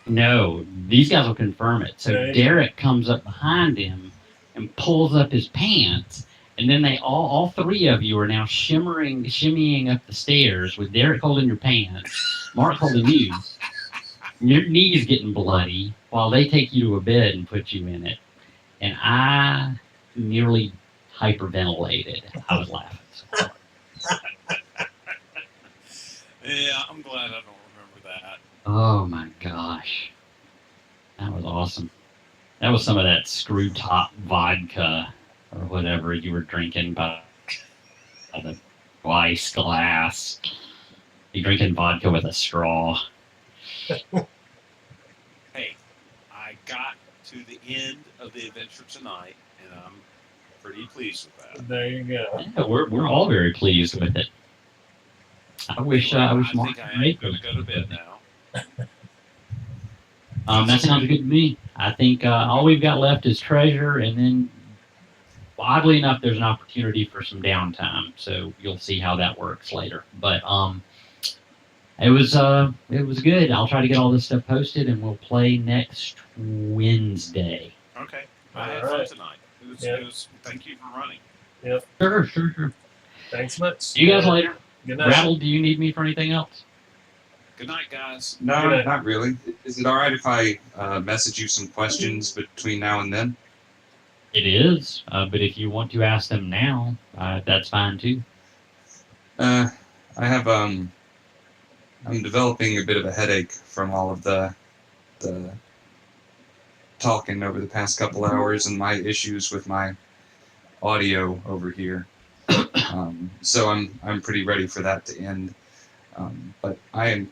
No, these guys will confirm it. So Okay. Derek comes up behind him and pulls up his pants. And then they all three of you are now shimmying up the stairs with Derek holding your pants, Mark holding you, your knees getting bloody while they take you to a bed and put you in it. And I nearly hyperventilated. I was laughing so hard. Yeah, I'm glad I don't remember that. Oh my gosh. That was awesome. That was some of that screw top vodka or whatever you were drinking by the ice glass. You're drinking vodka with a straw. Hey, I got to the end of the adventure tonight, and I'm pretty pleased with that. There you go. Yeah, we're all very pleased with it. I wish Anyway, Mark think I and Ray am going to go to bed now. That sounds good to me. I think all we've got left is treasure, and then, oddly enough, there's an opportunity for some downtime. So you'll see how that works later. But it was good. I'll try to get all this stuff posted, and we'll play next Wednesday. Okay. I had All fun right. tonight. Yep. It was, thank you for running. Yep. Sure. Thanks much. See you guys later. Good night. Rattle, do you need me for anything else? Good night, guys. No, Good night. not really. Is it all right if I message you some questions between now and then? It is, but if you want to ask them now, that's fine too. I have I'm developing a bit of a headache from all of the talking over the past couple hours and my issues with my audio over here. So I'm pretty ready for that to end. But I am